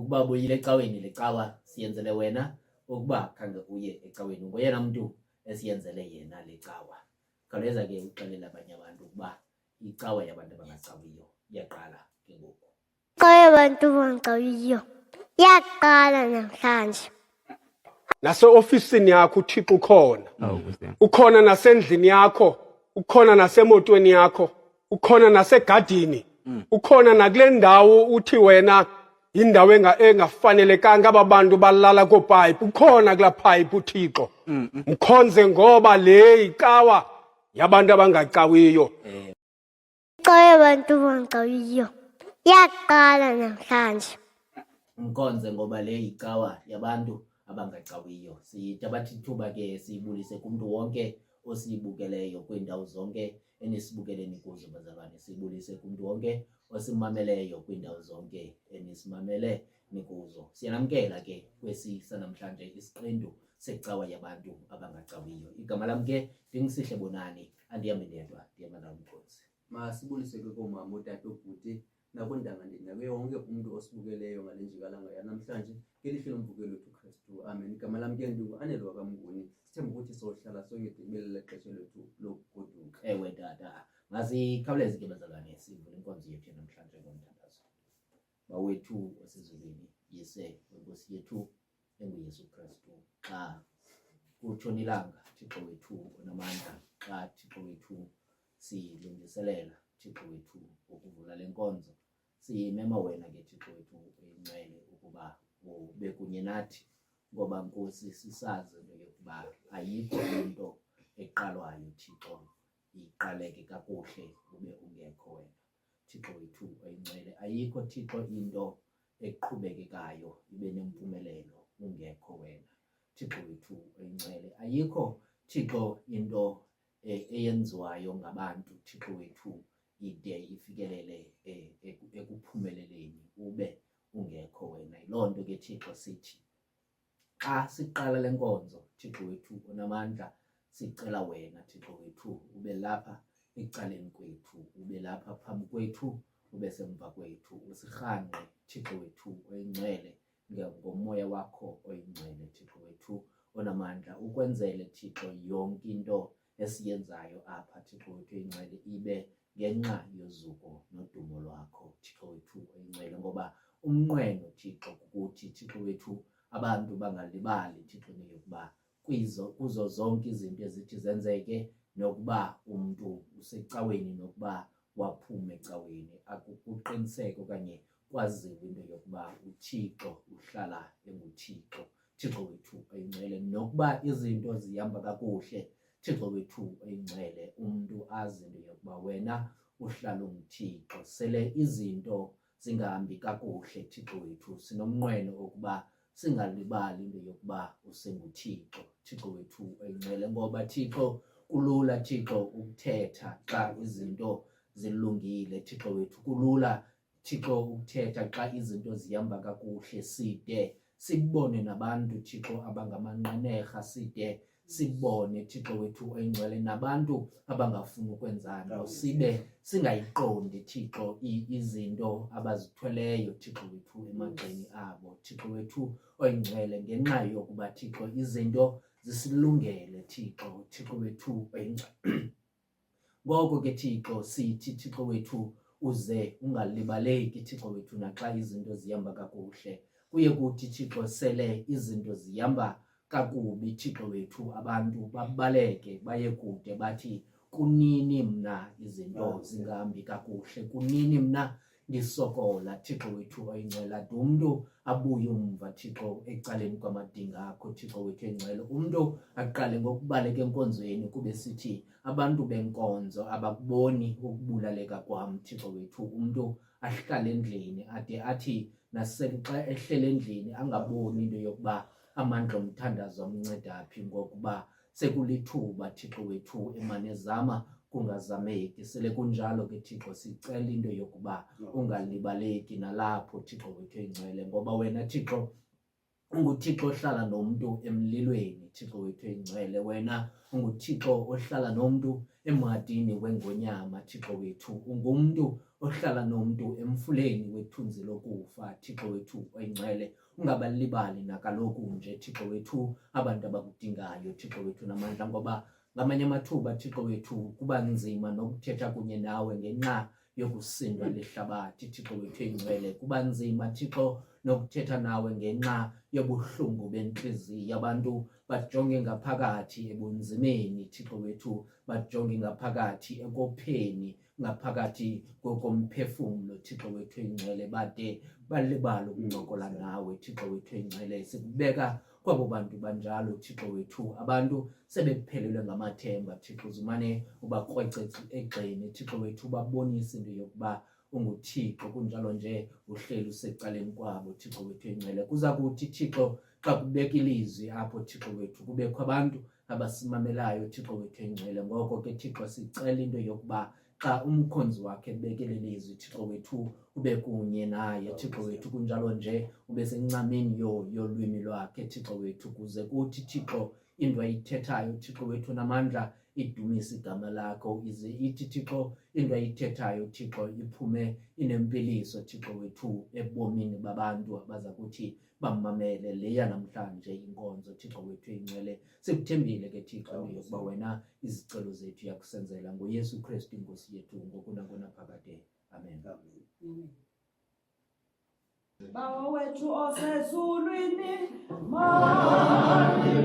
ukuba buyile ecaweni lecawa siyenzele wena ukuba khange uye ecaweni ngoyena mntu esiyenzele yena lecawa. Khawuleza ke uxelela abanye abantu ukuba icawa yabantu abangacawiyo iyaqala ke ngoku. Icawa yabantu abangacawiyo iyaqala namhlanje. Nase-ofisini yakho uThixo ukhona. Ukhona nasendlini yakho, ukhona nasemotweni yakho, ukhona nasegadini, ukhona nakule ndawo uthi wena indawo engafanelekanga aba bantu balala koopayipi. Ukhona kulaa payipi uThixo. Mkhonze ngoba le icawa yabantu abangacawiyo. Icawa yabantu abangacawiyo iyaqala namhlanje. Mkhonze ngoba le icawa yabantu abangacawiyo. Sithabatha ithuba ke siyibulise kumntu wonke osiyibukeleyo kwiindawo zonke enisibukeleni kuzo bazalwane. Siyibulise kumntu wonke osimameleyo kwiindawo zonke enisimamele nikuzo. Siyanamkela ke kwesi sanamhlanje isiqendu secawa yabantu abangacawiyo. Igama lam ke ndinguSihle Bonani, andihambi ndedwa, ndihamba nawe Mkhonzi. Masibulise ke koomama, ootata, oobhuti nakundanga nakuye wonke umntu osibukeleyo ngale njikalanga yanamhlanje ngelihle lomvukelo wethu Kristu. Amen. Igama lam ke ndingu-Anelo wakamnguni. Sithemba ukuthi sohlala songedibelele xesha lethu lokugoduka. Ewe tata, masikhawuleze ke bazalwane sivule inkonzo yethu namhlanje ngomthandazo. Bawethu osezulwini, yise wenkosi yethu enguYesu Kristu, xa kutshona ilanga Thixo wethu onamandla, xa Thixo wethu silungiselela Thixo wethu ukuvula le nkonzo, siyimema wena ke Thixo wethu oyingcwele ukuba ube kunye nathi, ngoba Nkosi sisazi ukuba ayikho into eqalwayo Thixo iqaleke kakuhle ube ungekho wena Thixo wethu oyingcwele. Ayikho Thixo into eqhubekekayo ibe nempumelelo ungekho wena Thixo wethu oyingcwele. Ayikho Thixo into eyenziwayo ngabantu Thixo wethu ide ifikelele ekuphumeleleni ube ungekho wena. Yiloo nto ke Thixo sithi xa siqala le nkonzo Thixo wethu onamandla, sicela wena Thixo wethu ube lapha ecaleni kwethu, ube lapha phambi kwethu, ube semva kwethu, usirhanqe Thixo wethu oyingcwele ngomoya wakho oyingcwele Thixo wethu onamandla, ukwenzele Thixo yonke into esiyenzayo apha Thixo wethu oyingcwele ibe ngenxa yozuko nodumo lwakho Thixo wethu oyingcwele. Ngoba umnqweno Thixo kukuthi Thixo wethu abantu bangalibali Thixo yokuba kuzo zonke izinto ezithi zenzeke, nokuba umntu usecaweni nokuba waphume ecaweni, akuqiniseke okanye kwaziwe into yokuba uThixo uhlala enguThixo Thixo wethu oyingcwele. Nokuba izinto zihamba kakuhle Thixo wethu oyingcwele, umntu azi into yokuba wena uhlala unguThixo. Sele izinto zingahambi kakuhle Thixo wethu, sinomnqweno ukuba singalibali into yokuba usenguThixo Thixo wethu oyingcwele. Ngoba Thixo kulula Thixo ukuthetha xa izinto zilungile Thixo wethu, kulula Thixo ukuthetha xa izinto zihamba kakuhle, side sikubone nabantu Thixo abangamanqenerha, side sibone Thixo wethu oyingcwele nabantu abangafuni ukwenza nto, sibe singayiqondi Thixo izinto abazithweleyo Thixo wethu emagxeni abo Thixo wethu oyingcwele, ngenxa yokuba Thixo izinto zisilungele Thixo wethu oyingcwele. Ngoko ke Thixo sithi Thixo wethu uze ungalibaleki Thixo wethu naxa izinto zihamba kakuhle. Kuye kuthi Thixo sele izinto zihamba kakubi Thixo wethu, abantu babaleke baye kude bathi kunini mna izinto zingahambi kakuhle, kunini mna ndisokola Thixo wethu oyingcwele. Umntu abuye umva Thixo ecaleni kwamadinga akho Thixo wethu oyingcwele. Umntu aqale ngokubaleka enkonzweni kube sithi abantu benkonzo abakuboni ukubulaleka kwam Thixo wethu. Umntu ahlale endlini ade athi nasexa ehlele endlini angaboni into yokuba amandla omthandazo amnceda phi, ngokuba sekulithuba Thixo wethu emane zama kungazameki. Sele kunjalo ke Thixo sicela into yokuba ungalibaleki nalapho Thixo wethu oyingcwele, ngoba wena Thixo unguThixo ohlala nomuntu emlilweni, Thixo wethu engcwele. Wena unguThixo ohlala nomuntu emadini wengonyama, Thixo wethu. Ungumuntu ohlala nomuntu emfuleni wethunzi lokufa, Thixo wethu engcwele. Ungabalibali nakaloku nje, Thixo wethu, abantu abakudingayo, Thixo wethu namandla, ngoba ngamanye amathuba, Thixo wethu, kuba nzima nokuthetha kunye nawe ngenxa yokusindwa lehlabathi, Thixo wethu engcwele. Kuba nzima, Thixo, nokuthetha nawe ngenxa yobuhlungu benhliziyo. Abantu bajonge ngaphakathi ebunzimeni, Thixo wethu, bajonge ngaphakathi ekopheni, ngaphakathi komphefumlo, Thixo wethu engcwele, bade balibala ukuncokola nawe, Thixo wethu engcwele. Sikubeka kwabo bantu banjalo, Thixo wethu, abantu sebephelelwe ngamathemba, Thixo, zimane ubakrwecethe egxeni, Thixo wethu, ubabonise into yokuba unguThixo, kunjalo nje uhleli usecaleni kwabo, Thixo wethu engcwele. Kuza kuthi, Thixo, xa kubeka ilizwi apho, Thixo wethu, kubekho abantu abasimamelayo, Thixo wethu engcwele. Ngoko ke, Thixo, sicela into yokuba xa umkhonzi wakhe ebekele ilizwi, Thixo wethu, ube kunye naye, Thixo wethu, kunjalo nje ube sencameni yolwimi lwakhe, Thixo wethu, kuze kuthi, Thixo, into ayithethayo, Thixo wethu, namandla idumise igama lakho, ize ithi, Thixo, into ayithethayo, Thixo, iphume inempiliso, Thixo wethu, ebomini babantu abaza kuthi bamamele leya namhlanje inkonzo, Thixo wethu engcwele. Sikuthembile ke, Thixo, yokuba wena izicelo zethu yakusenzela ngoYesu Kristu inkosi yethu, ngoku naphakade. Amen. Bawo wethu osezulwini, mani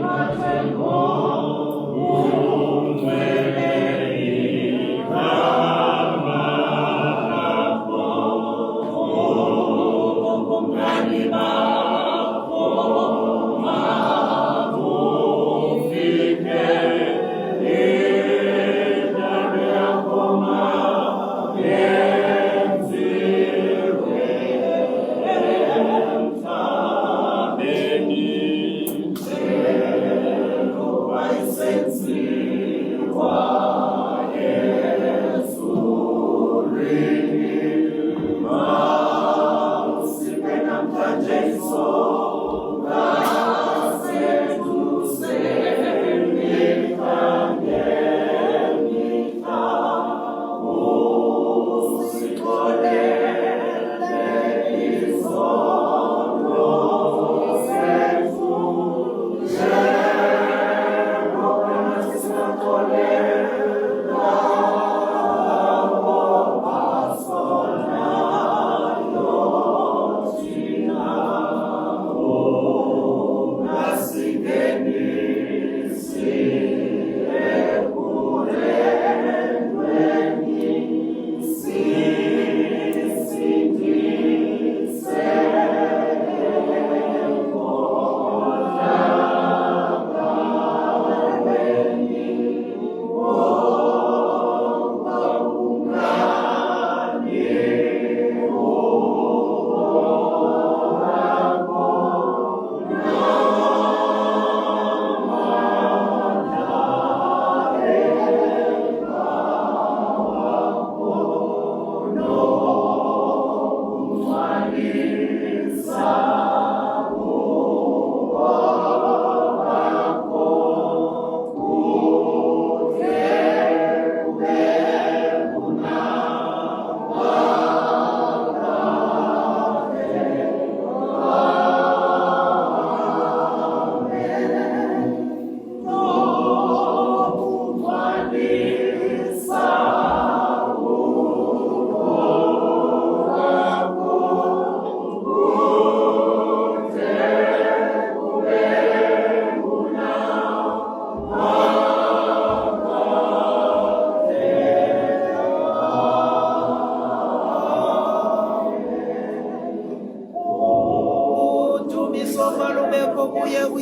Uya,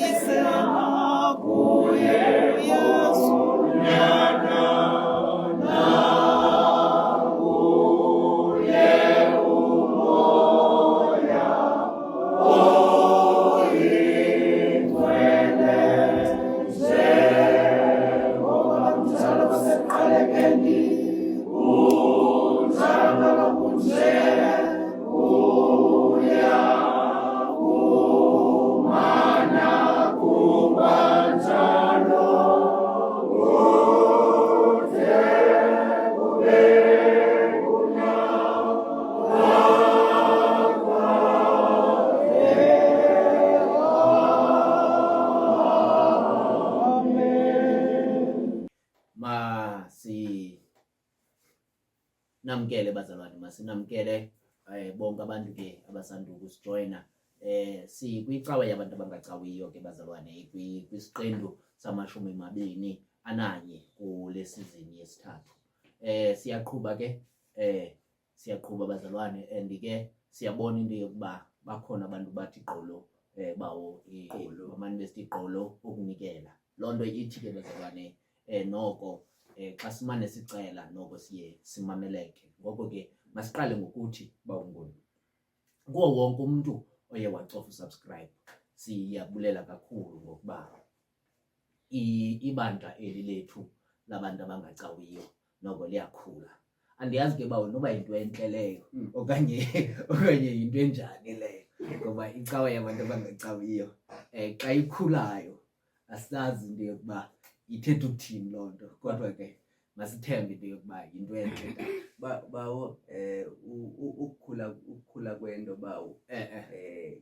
masinamkele bazalwane, masinamkele bonke abantu ke abasanduku kusijoyina sikwicawa yabantu abangacawiyo ke bazalwane, kwisiqendu samashumi 21 kule sizini yesithathu. Siyaqhuba ke siyaqhuba bazalwane, and ke siyabona into yokuba bakhona abantu bathi qolo bawo bamane besithi qolo ukunikela. Loo nto ithi ke bazalwane noko xa simane sicela noko siye simameleke. Ngoko ke masiqale ngokuthi bawunguni kuwo wonke umuntu oye wacofa usubscribe, siyabulela kakhulu ngokuba ibandla eli lethu labantu abangacawiyo noko liyakhula. Andiyazi ke bawo noba yinto entle leyo okanye yinto enjani leyo, ngoba icawa yabantu abangacawiyo xa ikhulayo asazi into yokuba ithetha ukuthini loo nto, kodwa ke masithembe into yokuba yinto entle. Bawo ukukhula kwento bawo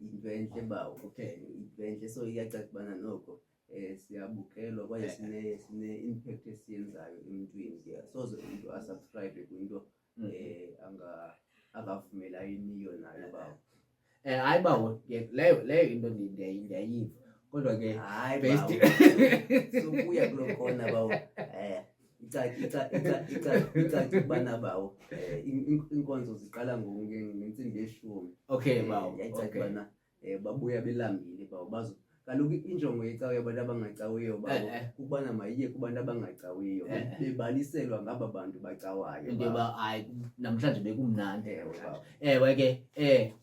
into entle bawo. Okay, into entle, so iyacaca ubana noko siyabukelwa kwaye sine-impact esiyenzayo emntwini ke. Soze umntu asubscribe kwinto angavumela iniyo nayo bawo. Hayi bawo, leyo into ndiyayiva, kodwa ke Hayi based sokuya kulo khona bawo. Icaca ubana bawo inkonzo ziqala ngentsimbi 10. okay bawo, Yayicaca ubana babuya belambile bawo bazo. Kaloku injongo yecawa yabantu abangacawiyo bawo ukubana mayiye kubantu abangacawiyo bebaliselwa ngaba bantu bacawayo into yoba hayi namhlanje bekumnandi. bawo. Ewe ke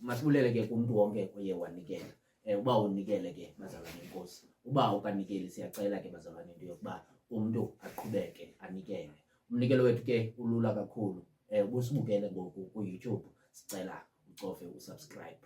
masibulele ke kumntu wonke oye wanikela. Uba unikele ke bazalwane enkosi, uba ukanikeli siyacela ke bazalwane into yokuba umntu aqhubeke anikele. Umnikelo wethu ke ulula kakhulu. Ubusibukele ngoku ku-YouTube, sicela ucofe usubscribe.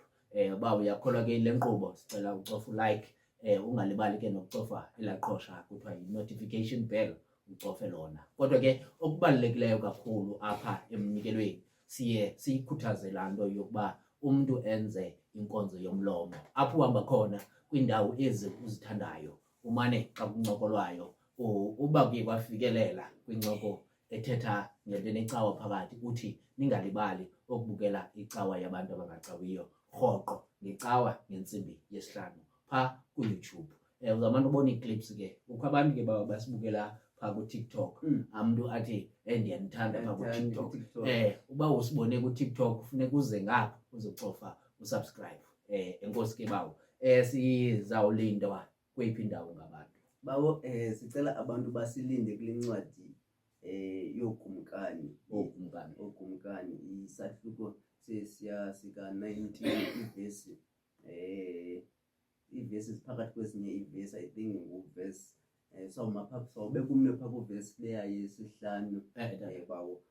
Uba uyakholwa ke le nkqubo, sicela ucofe ulike. Ungalibali ke nokucofa elaqhosha kuthiwa yi-notification bell, ucofe lona. Kodwa ke okubalulekileyo kakhulu apha emnikelweni, siye siyikhuthaze laa nto yokuba umntu enze inkonzo yomlomo apho uhamba khona kwiindawo ezi uzithandayo. Umane xa kuncokolwayo uba kuye kwafikelela kwincoko ethetha ngento enecawa phakathi, uthi ningalibali ukubukela icawa yabantu abangacawiyo rhoqo ngecawa ngentsimbi 5 phaa ku-YouTube. Uzamane ubona ii-clips ke, kukho abantu ke basibukela phaa ku-TikTok. Umntu athi ndiyanithanda phaa ku-TikTok. Uba usibone ku-TikTok kufuneka uze ngapha uzocofa usubscribe. Enkosi ke bawo, sizawulindwa kweyiphi indawo ngabantu Bawo sicela abantu basilinde kule ncwadi yoGumkani. Ogumkani isahluko sika-19 ivesi phakathi kwezinye ivesi, I think nguvesi sawubeka umnwe phaa kuvesi leya yesi-5 bawo.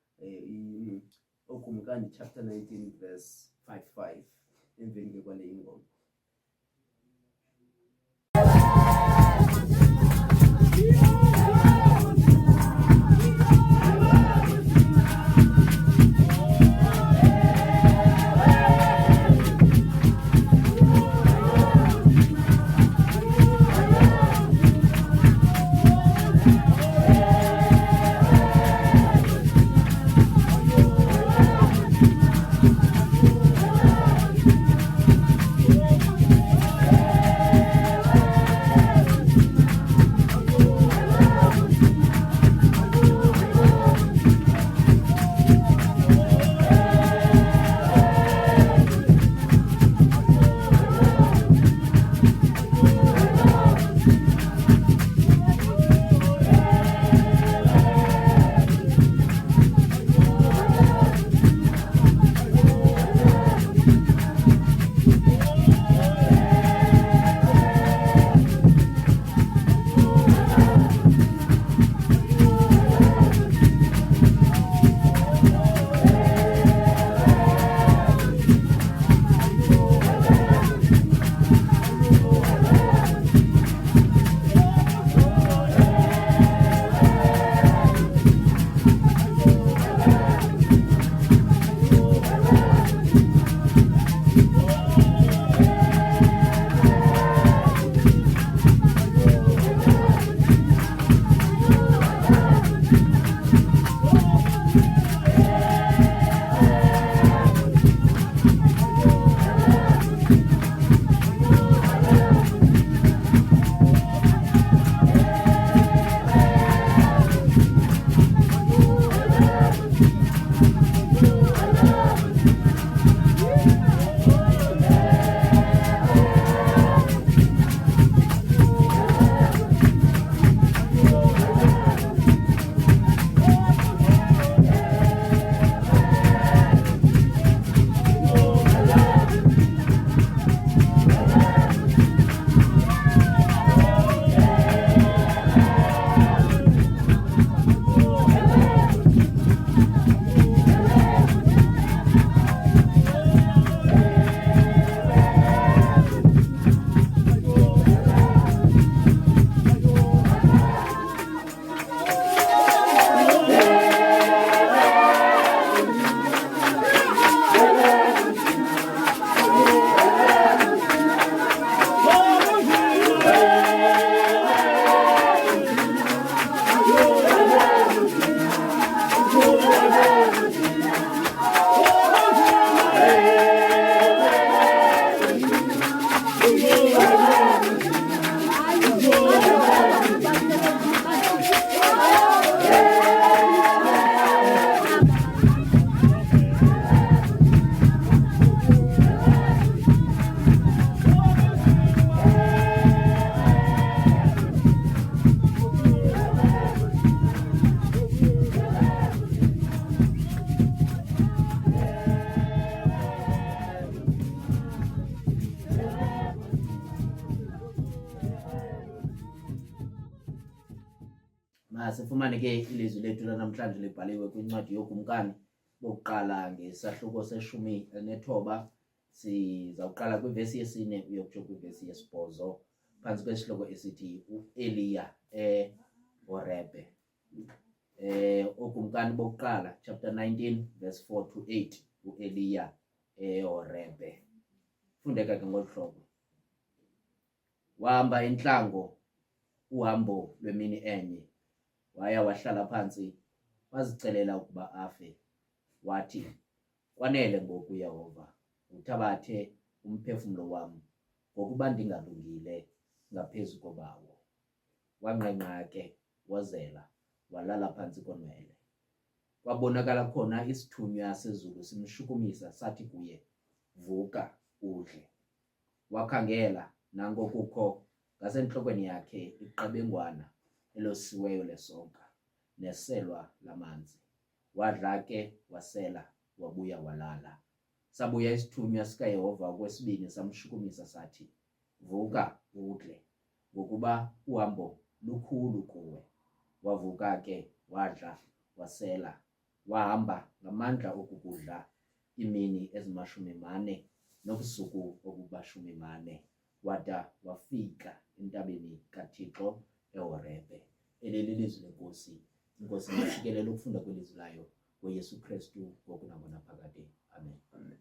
Ogumkani chapter 19 verse 5 emveni ke kwale ingoma. Masifumane ke ilizwi lethu lanamhlanje libhaliwe kwincwadi yokumkani bokuqala ngesahluko seshumi nethoba. Sizawuqala kwivesi yesine uyokutsho kwivesi yesibhozo phantsi kwesihloko esithi uEliya eHorebe. Ukumkani bokuqala chapter 19 verse 4 to 8 uEliya eHorebe. Fundeka ke ngolu hlobo. Wahamba intlango uhambo lwemini enye, waya wahlala phansi wazicelela ukuba afe. Wathi, kwanele ngoku Yehova, uthabathe umphefumlo wam ngokuba ndingalungile ngaphezu kobawo. Wanqenqa ke wazela walala phansi konwele. Kwabonakala khona isithunywa sezulu simshukumisa sathi kuye, vuka udle. Wakhangela nango kukho ngasentlokweni yakhe iqebengwana elosiweyo lesonka neselwa lamanzi. Wadla ke wasela wabuya walala. Sabuya isithunywa sikaYehova okwesibini samshukumisa sathi, vuka udle ngokuba uhambo lukhulu kuwe. Wavuka ke wadla wasela, wahamba ngamandla okukudla imini ezimashumi-mane nobusuku obubashumi-mane, wada wafika entabeni kaThixo eHorebe. Eli lilizwi lenkosi. Inkosi masikelela ukufunda kwelizwi layo ngoYesu Kristu ngoku nangonaphakade. Amen. Amen.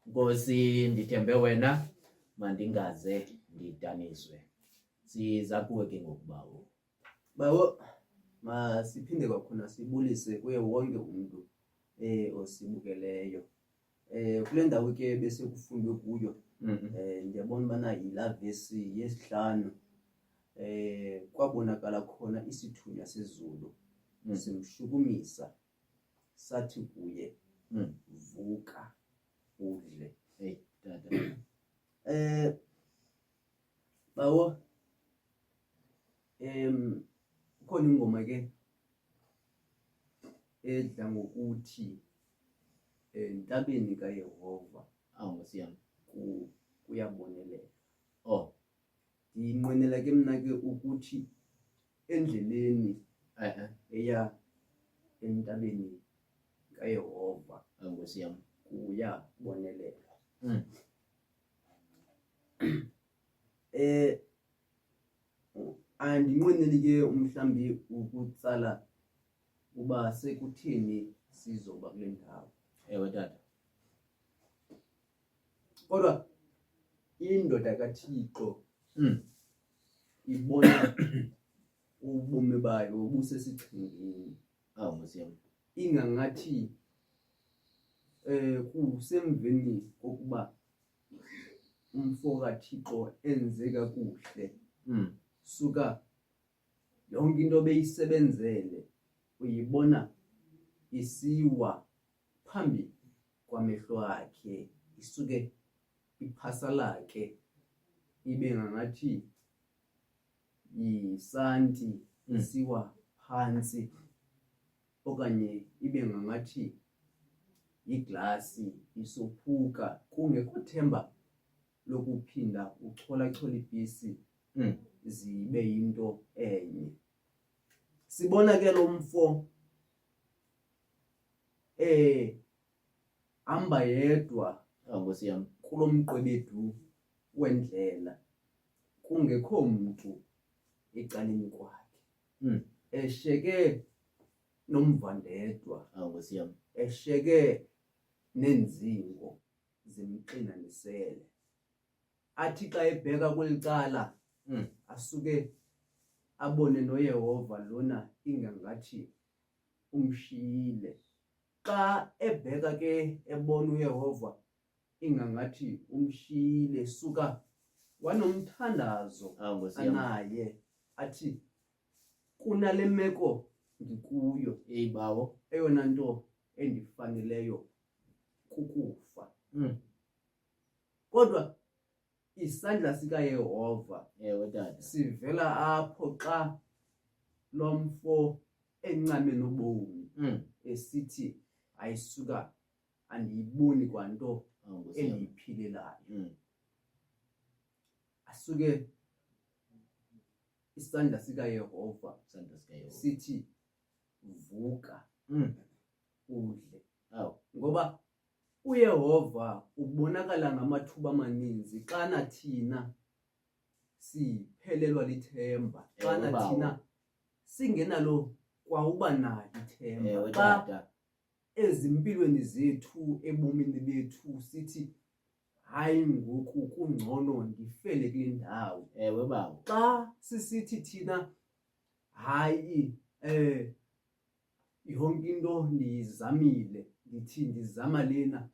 Nkosi, ndithembe wena mandingaze ndidaniswe. Siza kuwe ke ngokubawo. Bawo, masiphinde kwakhona sibulise kuye wonke umuntu osibukeleyo. Kule ndawo ke bese kufundwe kuyo, ndiyabona ubana yilaa vesi yesi-5 kwabonakala khona isithunywa sezulu simshukumisa sathi kuye vuka udle. Hey tata. Bawo, khona ingoma ke edla ngokuthi entabeni kaYehova Nkosi yami. kuyabonelela. Oh, Ndinqwenela ke mna ke ukuthi endleleni eya entabeni kaYehova Nkosi yami. kuyabonelela. Andinqweneli ke mhlambi ukutsala uba sekutheni sizoba kule ndawo. Ewe tata. Kodwa indoda kaThixo ibona ubomi bayo busesichengeni. Nkosi yami. Ingangathi kusemveni kokuba umfo kaThixo enze kakuhle. Suka yonke into beyisebenzele uyibona isiwa phambi kwamehlo akhe, isuke iphasa lakhe ibe ngathi yisanti isiwa phansi, okanye ibe ngathi iglasi isophuka kungekho themba lokuphinda uchola ibhisi zibe yinto enye. Sibona ke lo mfo hamba yedwa Nkosi yami. kulo mqwebedu wendlela, kungekho mntu ecaleni kwakhe, esheke nomvandedwa, Nkosi yami. esheke nenzingo zimxinanisele. Athi xa ebheka kweli cala asuke abone noYehova lona ingangathi umshiyile. Xa ebheka ke ebona uYehova ingangathi umshiyile, suka wanomthandazo Nkosi yami. anaye athi kunale meko ndikuyo, Hey bawo. eyona nto endifaneleyo kukufa. Kodwa isandla sikaYehova Ewe tata. sivela apho xa lo mfo encame nobomi esithi ayisuka andiyiboni kwanto Nkosi yami. endiyiphilelayo. Asuke isandla sikaYehova Sandla sikaYehova. sithi vuka udle. Ngoba uYehova ubonakala ngamathuba amaninzi xana thina siphelelwa lithemba, xana thina singenalo kwauba nalo ithemba. Xa ezimpilweni zethu, ebomini bethu sithi hayi ngoku kungcono ndifele kule ndawo. Ewe bawo. Xa sisithi thina hayi yonke into ndiyizamile, ndithi ndizama lena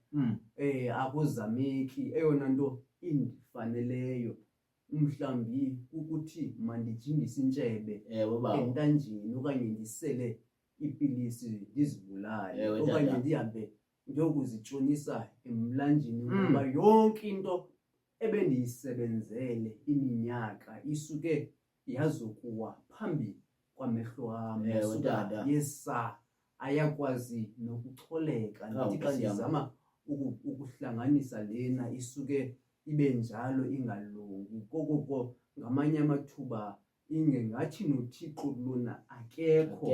akuzameki, eyona nto indifaneleyo mhlambi ukuthi mandijingise intshebe entanjeni, okanye ndisele iipilisi ndizibulale, okanye ndihambe ndiyokuzitshonisa emlanjeni, ngoba yonke into ebendiyisebenzele iminyaka isuke yazokuwa phambi kwamehlo am. Yasuka yesa ayakwazi nokucholeka. Ndithi xa ndizama ukuhlanganisa lena isuke ibe njalo ingalungi. Koko ngamanye amathuba ingengathi noThixo lona akekho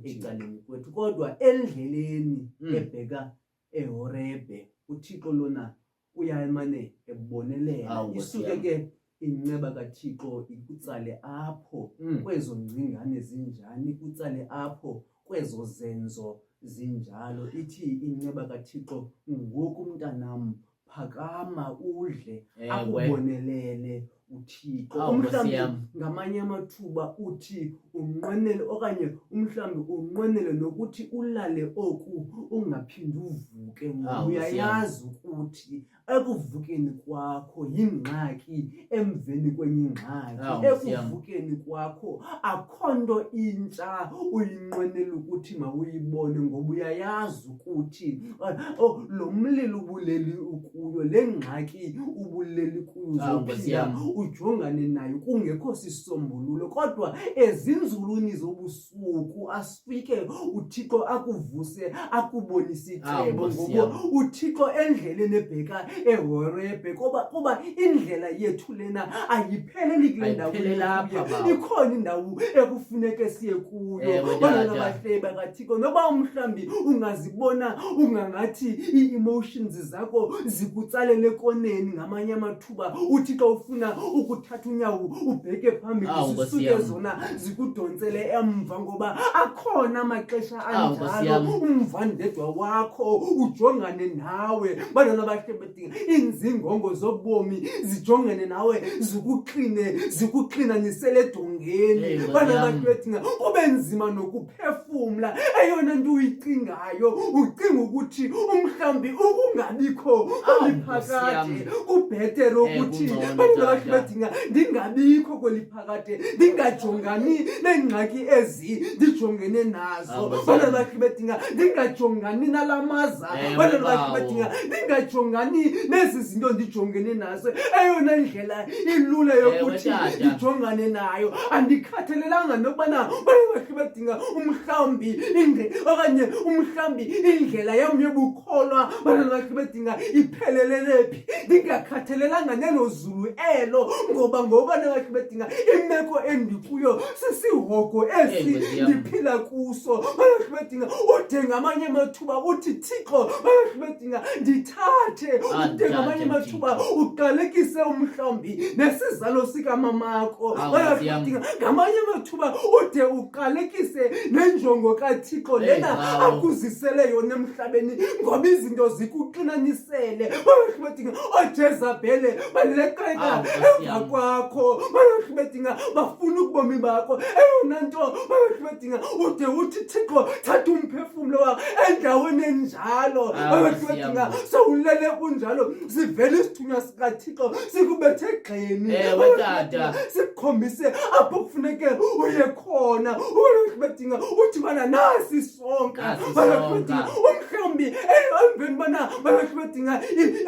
ecaleni kwethu, kodwa endleleni ebheka eHorebe uThixo lona uyamane ebonelela. Isuke ke inceba kaThixo ikutsale apho kwezo ngcingane zinjani, ikutsale apho kwezo zenzo zinjalo. Ithi inceba kaThixo, ngoku mntanam phakama udle Ewe. akubonelele uThixo. Awu, Nkosi Mhlawumbe yami. ngamanye amathuba uthi unqwenele okanye mhlawumbe unqwenele nokuthi ulale oku ungaphindi uvuke ngoba Awu, Nkosi uyayazi ukuthi ekuvukeni kwakho yingxaki emveni kwenye ingxaki. Awu, Nkosi yami. Ekuvukeni kwakho akho nto intsha uyinqwenela ukuthi mawuyibone ngoba uyayazi ukuthi lo mlilo ubuleli ukuyo, le ngxaki ubuleli kuyo Awu, Nkosi uzophinda yami. ujongane nayo kungekho sisombululo. Kodwa ezinzulwini zobusuku asifike uThixo akuvuse akubonise Awu, icebo Nkosi ngoba yami. uThixo endleleni ebheka eHorebhe kuba indlela yethu lena ayipheleli kule ndawo Ayipheleli lapha, kuyo. baba. Ikhona indawo ekufuneke siye kuyo. Ewe, Bana tata. bahle bakaThixo noba mhlambi ungazibona ungangathi ii-emotions zakho zikutsalela ekoneni ngamanye amathuba uThixo ufuna ukuthatha unyawo ubheke phambili Awu, Nkosi zisuke yami. zona zikudonsele emva ngoba akhona amaxesha Awu, Nkosi anjalo yami. umvandedwa wakho ujongane nawe. Bantwana bahle bedinga iinzingongo zobomi zijongane nawe zikuxinanisele edongeni. Hey, Nkosi Bantwana yami. bahle bedinga kube nzima nokuphefumla. Eyona nto uyicingayo ucinga ukuthi umhlambi ukungabikho Awu, Nkosi kweliphakade yami. kubhetere ukuthi kungcono, bantwana bahle tata. bedinga ndingabikho kweliphakade, ndingajongani neengxaki ezi ndijongene nazo. Awu, Nkosi Bantwana yami. bahle bedinga ndingajongani nalamaza. Ewe, Bantwana bahle bawo. bedinga ndingajongani nezi zinto ndijongene nazo. Eyona ndlela ilula yokuthi tata. ndijongane nayo andikhathalelanga nokubana bantwana bahle bedinga umhlambi okanye umhlambi indlela yam yobukholwa bantwana bahle bedinga iphelelelephi. Ndingakhathalelanga nelo zulu elo ngoba bantwana bahle bedinga imeko endikuyo sisihoko esi Nkosi yami. ndiphila kuso. Bantwana bahle bedinga ude ngamanye amathuba uthi Thixo bantwana bahle bedinga ndithathe ude ngamanye amathuba uqalekise umhlambi nesizalo sikamamako. Awu, Bantwana Nkosi bahle yami. bedinga ngamanye amathuba ude uqalekise nenjongo kaThixo lena bawo. akuzisele yona emhlabeni ngoba izinto zikuxinanisele. Bantwana bahle bedinga oJezabhele baleqeka Awu, Nkosi emva yami. kwakho. Bantwana bahle bedinga bafuna ubomi bakho. Eyona nto bantwana bahle bedinga ude uthi Thixo thatha umphefumlo wakho endaweni enjalo. Bantwana bahle Nkosi bedinga yami. sowulele kunjalo sivele isithunywa sikaThixo sikubethe egxeni. Ewe, Bantwana bahle tata. bedinga sikukhombise apho kufuneke uye khona. Bantwana bahle bedinga uthi bana nasi sonka. Nasi Bantwana bahle sonka. bedinga umhlambi emveni bana bantwana bahle bedinga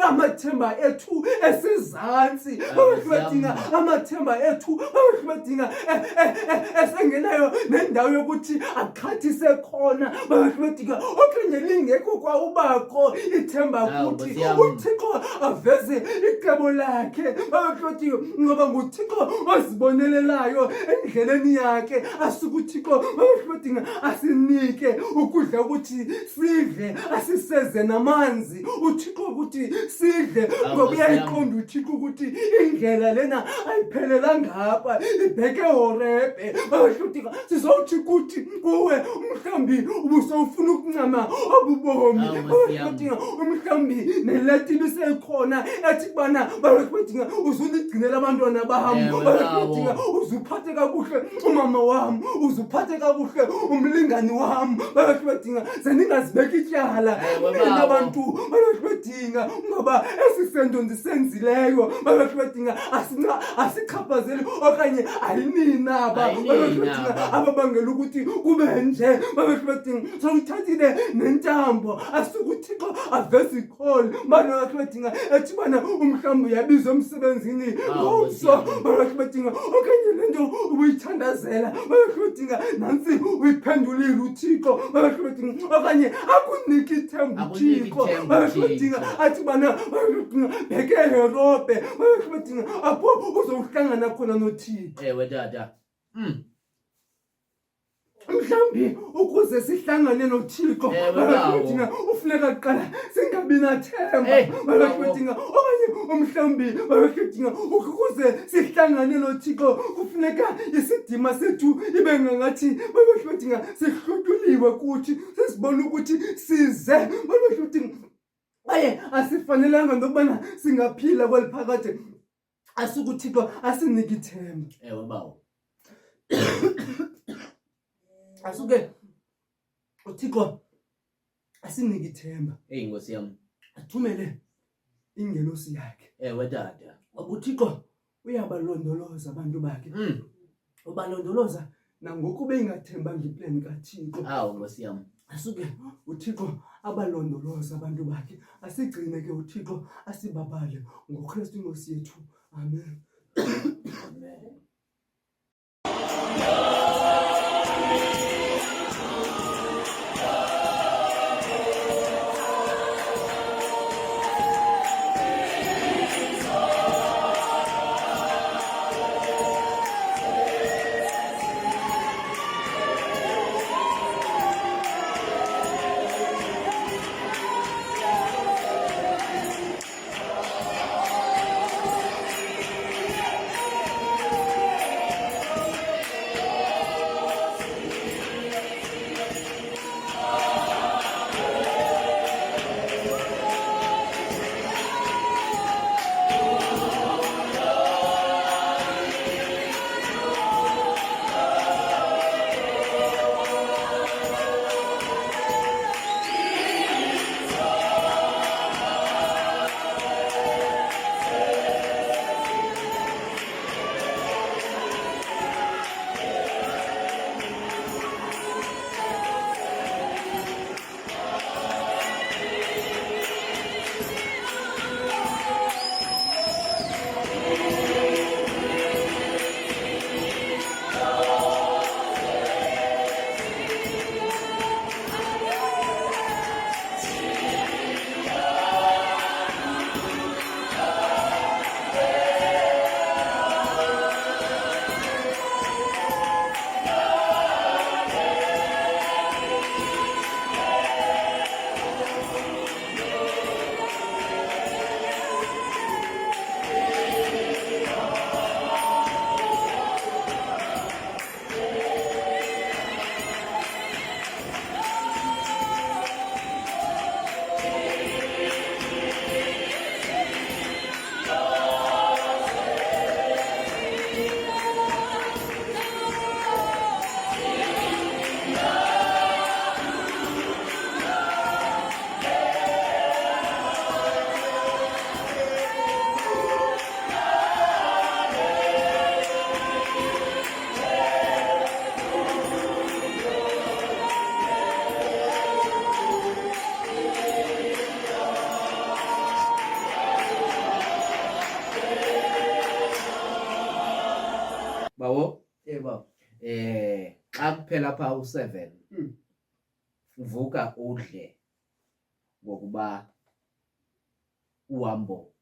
amathemba ethu esezantsi. Bantwana bahle bedinga amathemba ethu bantwana bahle bedinga esengenayo nendawo yokuthi aqhathise khona. Bantwana bahle bedinga okanye lingekho kwa ubakho ithemba Awu, kuthi Nkosi yami. uThixo aveze icebo lakhe. Bantwana bahle bedinga ngoba nguThixo ozibonelelayo endleleni yakhe. Asuke uThixo bantwana bahle bedinga asinike ukudla ukuthi sidle, asiseze namanzi uThixo ukuthi sidle Awu, ngoba Nkosi yami. uyayiqonda uThixo ukuthi indlela lena ayiphelelanga ngapha ibheke eHorebhe. Bantwana sizowuthi kuthi kuwe umhlambi ubusowufuna ukuncama obubomi. Awu, Nkosi Bantwana yami. bedinga umhlambi neleti bisekhona ethi kubana bantwana bedinga uzundigcinela abantwana bami. Ewe, Bantwana bawo. bedinga uzuphathe kakuhle umama wami, uzuphathe kakuhle umlingani wami. Bantwana bedinga sendingazibeka ityala Ewe, bawo. nabantu. Bantwana bedinga ngoba esisento ndisenzileyo bantwana bedinga asichaphazeli okanye ayininaba. Ayinini Bantwana bedinga aba. ababangela ukuthi kube nje. Bantwana bedinga sowuthathile nentambo asuke uThixo aveze ikholi. Bantwana bedinga ethi bana umhlambi uyabizwa emsebenzini Awu, ngomso. Nkosi yami. Bantwana bedinga okanye lento ubuyithandazela. Bantwana bedinga nansi uyiphendulile uThixo. Bantwana bedinga okanye akunike ithemba Akunike uThixo. ithemba Bantwana bedinga uThixo. athi bana bheke eHorebhe. Bantwana bedinga apho uzowuhlangana khona noThixo. Ewe, tata. Mhlambi ukuze sihlangane noThixo Ewe, bawo. bedinga ufuneka kuqala singabi nathemba. Hey, bawo. Bedinga okanye umhlambi bedinga ukuze sihlangane noThixo kufuneka isidima sethu ibe ngathi bedinga sihlutuliwe kuthi sesibona ukuthi size bedinga baye asifanelanga nokubana singaphila kweli phakade asukuthixo asinike ithemba. Ewe bawo. Asuke uthixo asinike ithemba. Hey Nkosi yami. Athumele ingelosi yakhe. Ewe tata. uThixo uyabalondoloza abantu bakhe. Ubalondoloza nangoku bengathembanga iplan kaThixo. Awu Nkosi yami. Asuke uThixo abalondoloza abantu bakhe. Asigcine ke uThixo asibabale ngoKristu Inkosi yethu. Amen. Amen. Bawo. Eba. Xa kuphela pha u7 uvuka udle ngokuba uhambo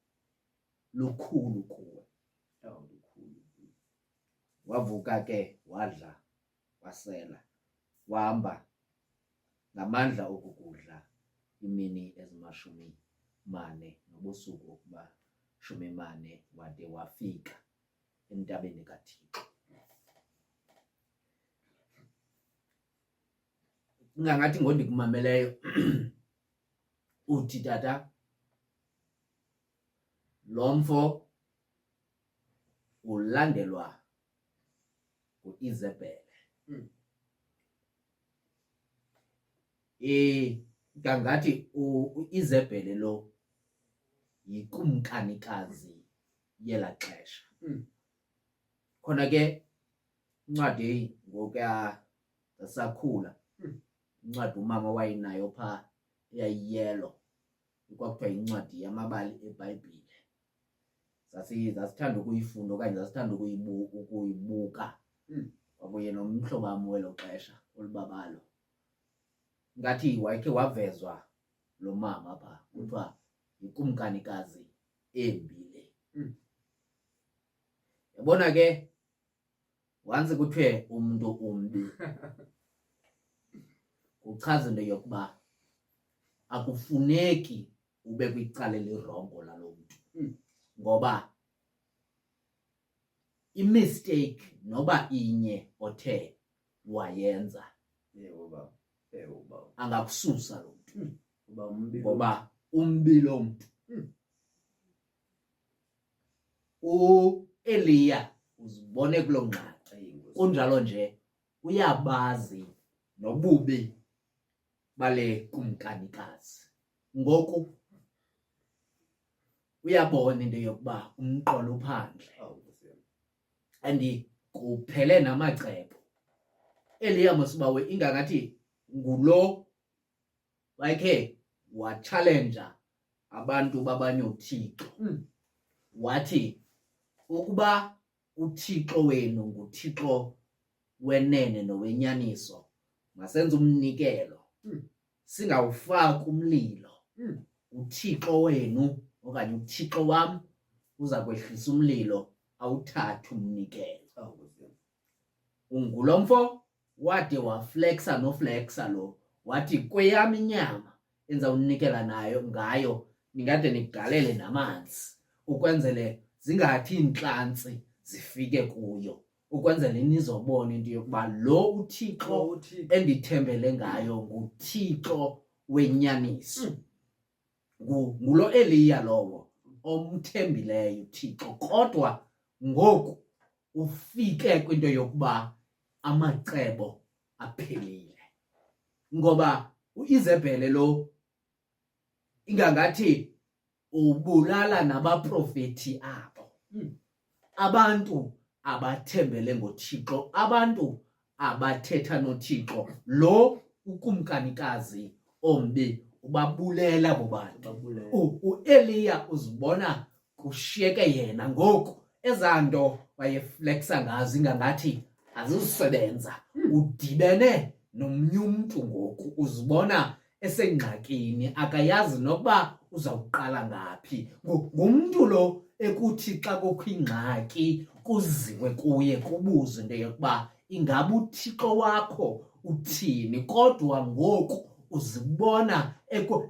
lukhulu kuwe. Awukhulu. Wavuka ke wadla wasela wahamba ngamandla okukudla imini ezimashumi mane nobusuku okuba 40 wade wafika entabeni kaThixo. Ngathi ngondikumameleyo uthi tata lo mfo ulandelwa uIsabel. Kangathi uIsabel lo yikumkanikazi yela xesha. Khona ke incwadi ngokuya sasakhula incwadi umama wayinayo pha eyayiyelo kwakuthiwa incwadi yamabali eBhayibhile. Sasithanda ukuyifunda okanye sasithanda ukuyibuka wabuye nomhlobo wami welo xesha olubabalo. Ngathi wayekhe wavezwa lo mama pha kuthiwa yikumkanikazi embile. Yabona ke once kuthiwe umuntu umbi uchaza into yokuba akufuneki ube kwicala elirongo lalo mntu ngoba imistake noba inye othe wayenza Yebo baba. angakususa lo mntu Uba umbi. ngoba umbilo umuntu. Eliya uzibone kuloo ngxaki. Kunjalo nje uyabazi nobubi bale kumkanikazi. Ngoku uyabona into yokuba umqolo uphandle and kuphele namacebo. Eliya mosibawe ingangathi ngulo wakhe wachallenja abantu babanye uThixo. Wathi ukuba uThixo wenu nguThixo wenene nowenyaniso, masenze umnikelo singawufaki umlilo. uThixo wenu okanye uThixo wam uza kwehlisa umlilo awuthathe umnikelo. Ngulo mfo wade waflexa noflexa lo, wathi kweyam inyama enzawunikela nayo ngayo ningade nigalele namanzi ukwenzele zingathi intlantsi zifike kuyo, ukwenzele nizobona into yokuba lo uThixo endithembele ngayo nguThixo wenyaniso. Ngulo Eliya lowo omthembileyo uThixo, kodwa ngoku ufike kwinto yokuba amacebo aphelile. Ngoba uIzebhele lo ingangathi ubulala nabaprofeti abo. Abantu abathembele ngoThixo, abantu abathetha noThixo. Lo ukumkanikazi ombi ubabulela abo bantu. uEliya uzibona kushiyeke yena ngoku. Ezaa nto wayeflexa ngazo ingangathi azizusebenza. Udibene nomnye umntu ngoku, uzibona esengxakini, akayazi nokuba uzawuqala ngaphi. Ngumntu lo ekuthi xa kukho ingxaki kuziwe kuye kubuzwe into yokuba ingaba uThixo wakho uthini, kodwa ngoku uzibona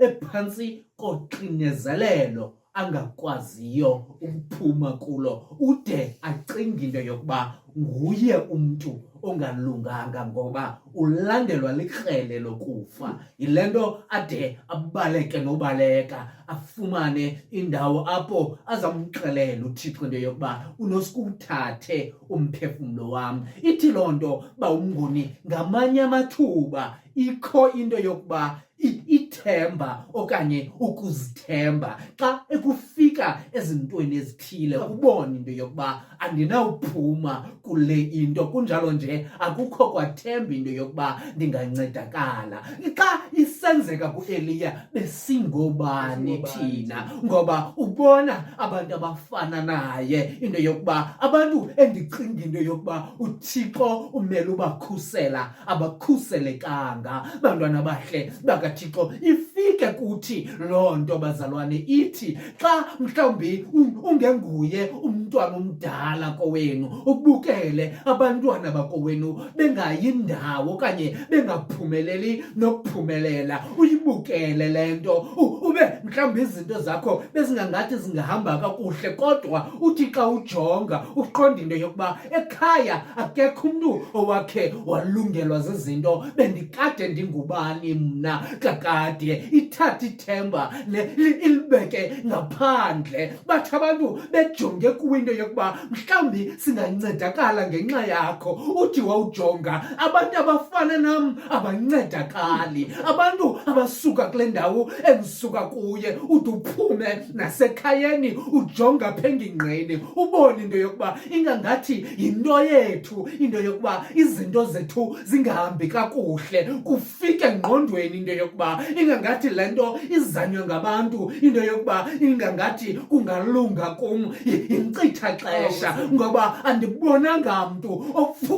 ephantsi koxinezelelo angakwaziyo ukuphuma kulo, ude acinga into yokuba nguye umntu ongalunganga ngoba ulandelwa likrele lokufa. Yile nto ade abaleke nobaleka afumane indawo apho azamxelela uThixo into yokuba unosikuthathe umphefumlo wam. Ithi loo nto bawumnguni ngamanye amathuba ikho into yokuba ithemba okanye ukuzithemba xa ekufika ezintweni ezithile ubone into yokuba andinawuphuma kule into, kunjalo nje akukho kwathemba into yokuba ndingancedakala. Xa isenzeka kuEliya besingobani thina? Ngoba ubona abantu abafana naye into yokuba abantu endicinga into yokuba uThixo umele ubakhusela abakhuselekanga. Bantwana bahle bakaThixo, ifike kuthi loo nto bazalwane, ithi xa mhlawumbi ungenguye umntwana omdala kowenu ubukele abantwana bakowenu bengayindawo okanye bengaphumeleli nokuphumelela, uyibukele le nto, ube mhlawumbi izinto zakho bezingangathi zingahamba kakuhle, kodwa uthi xa ujonga uqonda into yokuba ekhaya akekho umntu owakhe walungelwa zizinto. Bendikade ndingubani mna kakade? Ithatha ithemba ilibeke ngaphandle. Bathi abantu bejonge kuwinto yokuba mhlawumbi singancedakala ngenxa yakho. Uthi wawujonga abantu abafana nam abancedakali, abantu abasuka kule ndawo endisuka kuye, uthi uphume nasekhayeni ujonga apha engingqini ubone into yokuba ingangathi yinto yethu into yokuba izinto zethu zingahambi kakuhle. Kufike engqondweni into yokuba ingangathi le nto izanywe ngabantu, into yokuba ingangathi kungalunga kum, yinkcitha xesha ngoba andibonanga mntu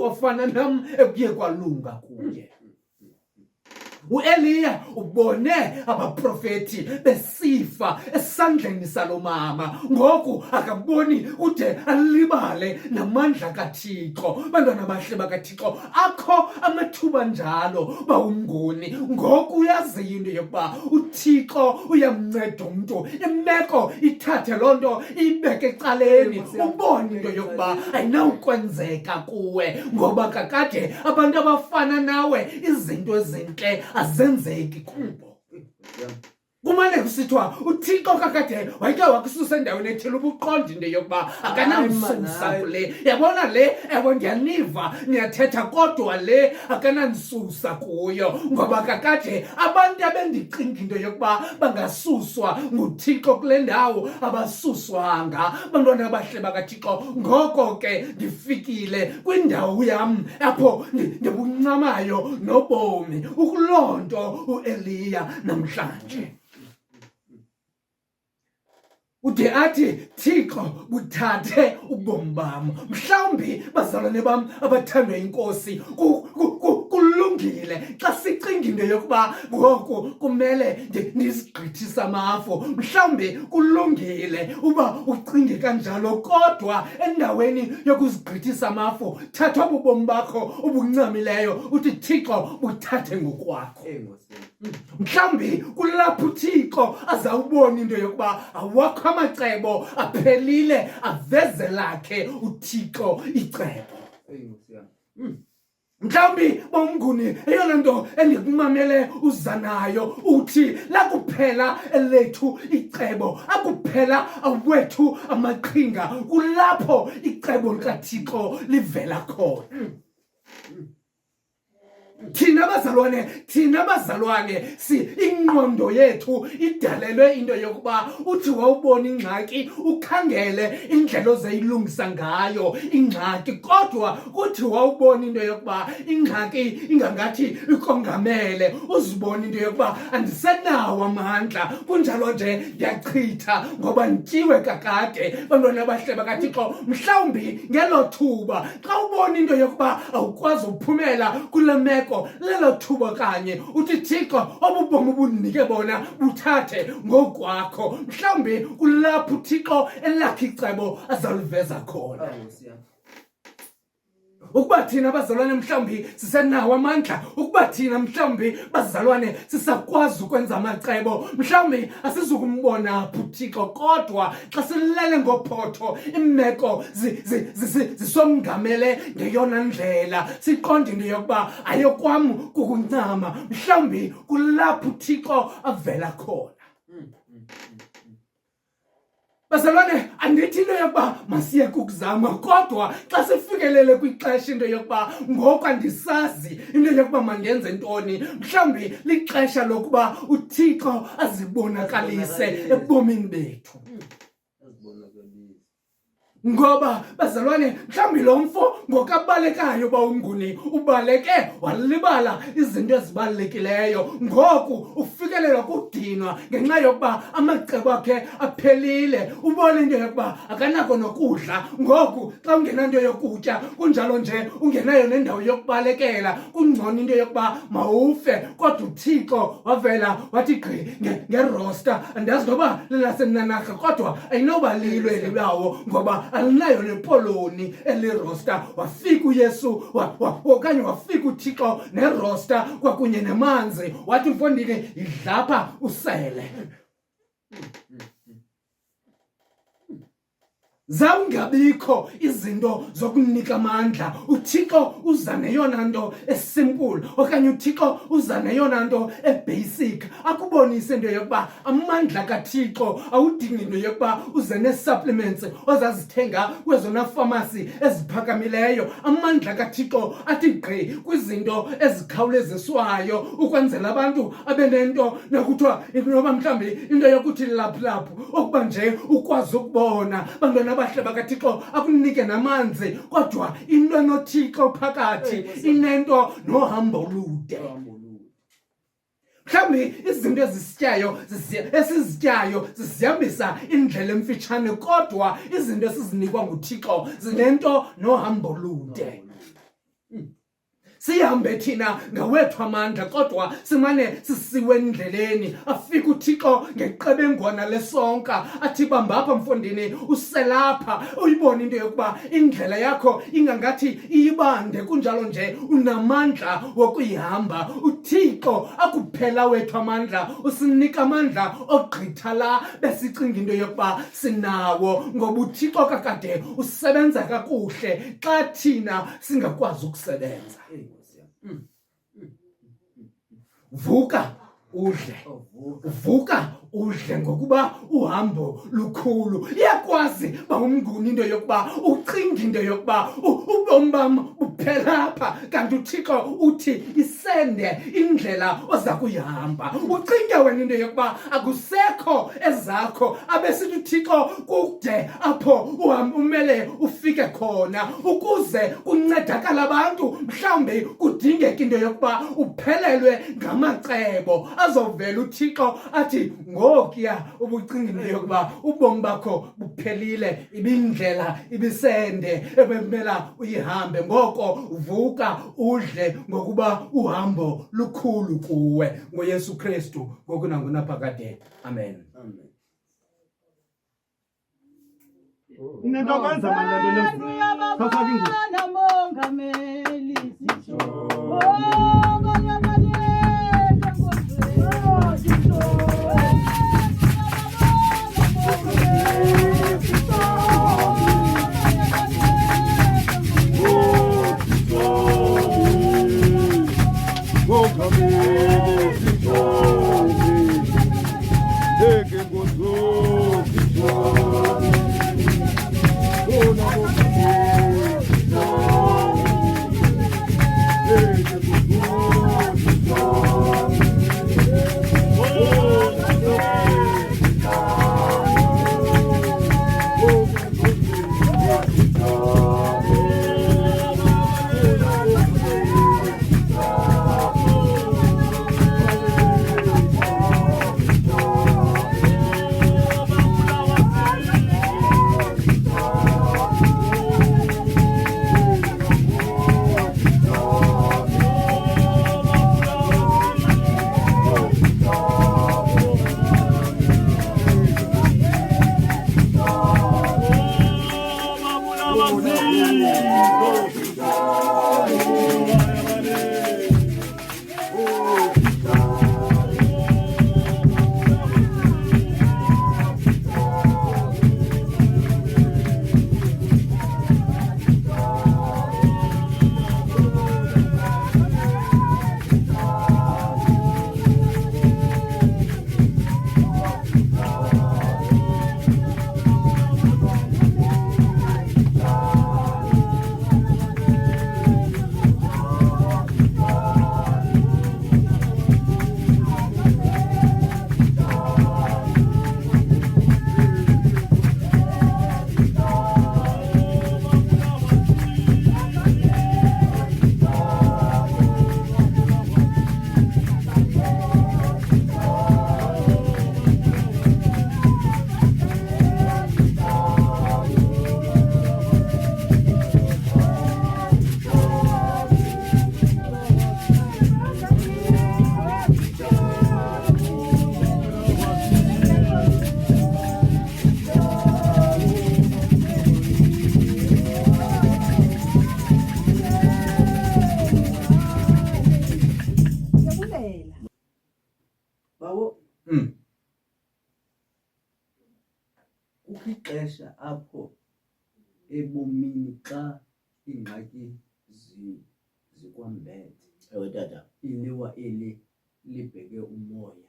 ofana nam ekuye kwalunga kuye. uEliya ubone abaprofeti besifa esandleni salo mama, ngoku akaboni ude alibale namandla kaThixo. Bantwana bahle bakaThixo, akho amathuba njalo bawumnguni. Ngoku uyaziyo into yokuba uThixo uyamnceda umntu, imeko ithathe loo nto ibeke ecaleni, ubone into yokuba ayinawukwenzeka kuwe ngoba kakade abantu abafana nawe izinto ezintle azenzeki kubo. kumane kusithiwa uThixo kakade wayeke wakususa endaweni ethile ubuqonda into yokuba akanamsusa kule. Yabona le, yabo ndiyaniva niyathetha kodwa le akananisusa kuyo ngoba kakade abantu abendicinga into yokuba bangasuswa nguThixo kule ndawo abasuswanga. Bantwana abahle bakaThixo, ngoko ke ndifikile kwindawo yam apho ndibuncamayo nobomi ukulonto uEliya namhlanje. Ude athi Thixo buthathe ubomi bam. Mhlawumbi bazalwane bam abathandwa inkosi, kulungile xa sicinga into yokuba ngoku kumele ndizigqithisa amafu. Mhlawumbi kulungile uba ucinge kanjalo, kodwa endaweni yokuzigqithisa amafu thatha ubomi bakho ubuncamileyo uthi Thixo buthathe ngokwakho. Mhlawumbi kulapho uThixo azawubona into yokuba awakho amacebo, aphelile aveze lakhe uThixo icebo. Mhlawumbi bomnguni eyona nto endikumamele uza nayo uthi lakuphela elethu icebo, akuphela awethu amaqhinga, kulapho icebo likaThixo livela khona. Thina bazalwane ingqondo yethu idalelwe into yokuba uthi wawubona ingxaki ukhangele indlela ozayilungisa ngayo ingxaki, kodwa uthi wawubona into yokuba ingxaki ingangathi ikongamele uzibona into yokuba andisenawo amandla, kunjalo nje ndiyachitha ngoba ndityiwe kakade. Bantwana abahle bakaThixo, mhlawumbi ngelo thuba xa ubona into yokuba awukwazi uphumela kule meko, lelo thuba kanye uthi Thixo obubomi ubunike bona buthathe ngokwakho. Mhlawumbi kulapho uThixo elakhe icebo azaliveza khona. Ukuba thina bazalwane mhlawumbi sisenawo amandla, ukuba thina mhlawumbi bazalwane sisakwazi ukwenza amacebo, mhlawumbi asizukumbona uThixo, kodwa xa silele ngophotho imeko zisongamele ngeyona ndlela siqonde into yokuba ayokwam kukuncama, mhlawumbi kulapho uThixo avela khona. Bazalwane, andithi into yokuba masiye kukuzama, kodwa xa sifikelele kwixesha into yokuba ngoku andisazi into yokuba mandenze ntoni, mhlawumbi lixesha lokuba uThixo azibonakalise ebomini bethu. Ngoba bazalwane, mhlawumbi lo mfo ngokabalekayo bawunguni ubaleke walibala izinto ezibalulekileyo, ngoku ufikelela kudinwa ngenxa yokuba amacebo akhe aphelile. Ubona into yokuba akanako nokudla, ngoku xa ungenanto yokutya kunjalo nje ungenayo nendawo yokubalekela, kungcono into yokuba mawufe. Kodwa uThixo wavela wathi gqi ngerosta, andazi noba lelasenanarha kodwa ayinoba lilo elibawo ngoba alinayo nepoloni elirosta. Wafika uYesu okanye wafika uThixo nerosta kwakunye nemanzi, wathi mfondini idlapha usele. Zawungabikho izinto zokunika amandla, uThixo uza neyona nto esimple okanye uThixo uza neyona nto ebasic, akubonise into yokuba amandla kaThixo awudingi into yokuba uze nee-supplements ozazithenga kwezona pharmacy eziphakamileyo. Amandla kaThixo athi gqi kwizinto ezikhawuleziswayo ukwenzela abantu abenento nokuthiwa noba mhlawumbi into yokuthi laphu okuba nje ukwazi ukubona. Bantwana abahle bakaThixo, akunike namanzi, kodwa into enoThixo phakathi inento nohambo olude. Mhlawumbi izinto esizityayo zisihambisa indlela emfitshane, kodwa izinto esizinikwa nguThixo zinento nohambo olude. Sihambe thina ngawethu amandla, kodwa simane sisiwe endleleni. Afika uThixo ngeqebengwana lesonka athi bamba apha mfondini uselapha, uyibone into yokuba indlela yakho ingangathi iyibande, kunjalo nje unamandla wokuyihamba. uThixo akuphela wethu amandla, usinika amandla ogqitha la besicinga into yokuba sinawo, ngoba uThixo kakade usebenza kakuhle xa thina singakwazi ukusebenza. Vuka udle. Vuka udle ngokuba uhambo lukhulu. Iyakwazi bawumnguni into yokuba ucinga into yokuba ubomi bam buphela apha, kanti uThixo uthi isende indlela oza kuyihamba. Ucinge wena into yokuba akusekho ezakho abesithi uThixo kude apho umele ufike khona ukuze kuncedakala abantu. Mhlawumbi kudingeka into yokuba uphelelwe ngamacebo azovela uThixo athi ngokuya ubucinga into yokuba ubomi bakho buphelile, ibindlela ibisende ebemela uyihambe. Ngoko vuka udle ngokuba uhambo lukhulu kuwe ngoYesu Kristu ngoku nangunaphakade. Amen. Ninokwenza manje namongameli ixesha apho ebomini xa ingxaki zikwambethe. Ewe tata. Iliwa eli libheke umoya.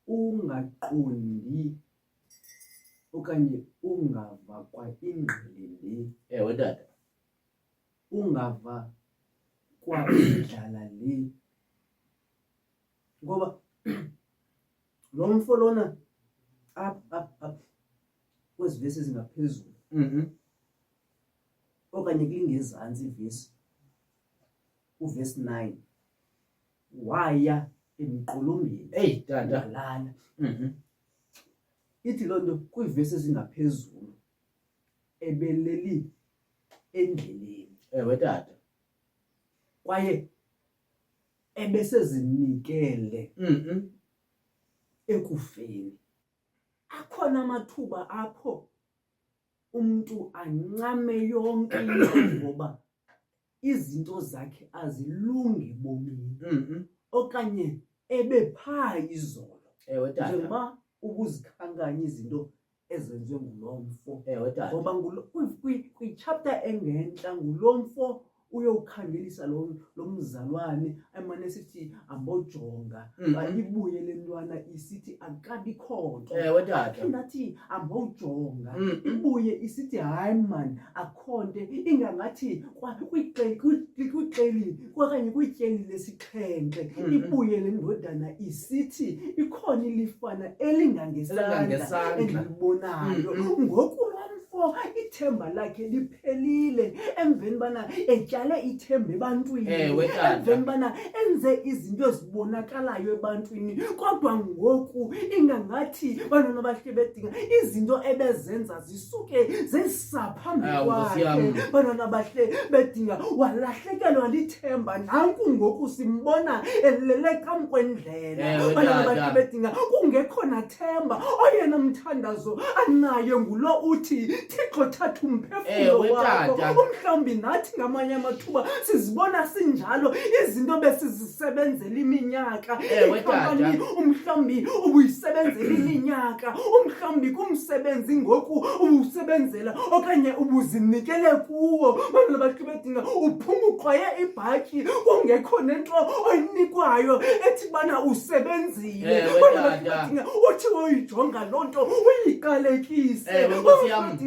Ungaqondi okanye ungava kwa ingqele. Ewe tata. Ungava kwa indlala le. Ngoba lo mfo lona up kwezi vesi zingaphezulu okanye kulingezantsi ivesi uvesi 9 waya emqolombeni. Hey tata. Walala. Ithi loo nto kwiivesi ezingaphezulu ebeleli endleleni. Ewe tata. Kwaye ebesezinikele ekufeni. Akhona amathuba apho umntu ancame yonke into ngoba izinto zakhe azilungi bomini okanye ebephaa izolo. Ewe tata. Njengoba ubuzikhankanya izinto ezenziwe ngulo mfo. Ewe tata. Ngoba kwitshapta engentla ngulo mfo uyokhangelisa lo mzalwane emane sithi ambojonga ibuye le ntwana isithi akabikho nto ewe tata ingathi ambojonga ibuye isithi hayi man akhonte ingangathi kwiqeli okanye kwityeli lesixhenxe ibuye le ndodana isithi ikhona ilifana elingangesandla endilibonayo ngoku ithemba lakhe liphelile emveni bana etyale ithemba ebantwini emveni bana enze izinto ezibonakalayo ebantwini kodwa ngoku ingangathi bantwana bahle bedinga izinto ebezenza zisuke zesaphambi kwakhe bantwana bahle bedinga walahlekelwa lithemba nanku ngoku simbona elele kamkwendlela bantwana bahle bedinga kungekhona themba oyena mthandazo anayo ngulo uthi Thixo thatha umphefumulo wakho umhlawumbi nathi ngamanye amathuba sizibona sinjalo izinto besizisebenzela iminyaka ikhampani umhlawumbi ubuyisebenzela iminyaka umhlawumbi kumsebenzi ngoku ubusebenzela okanye ubuzinikele kuwo bana bathi bedinga uphumuqwaye ibhatyi kungekho nento oyinikwayo ethi bana usebenzile bana bathi bedinga uthi uyijonga lonto uyikalekise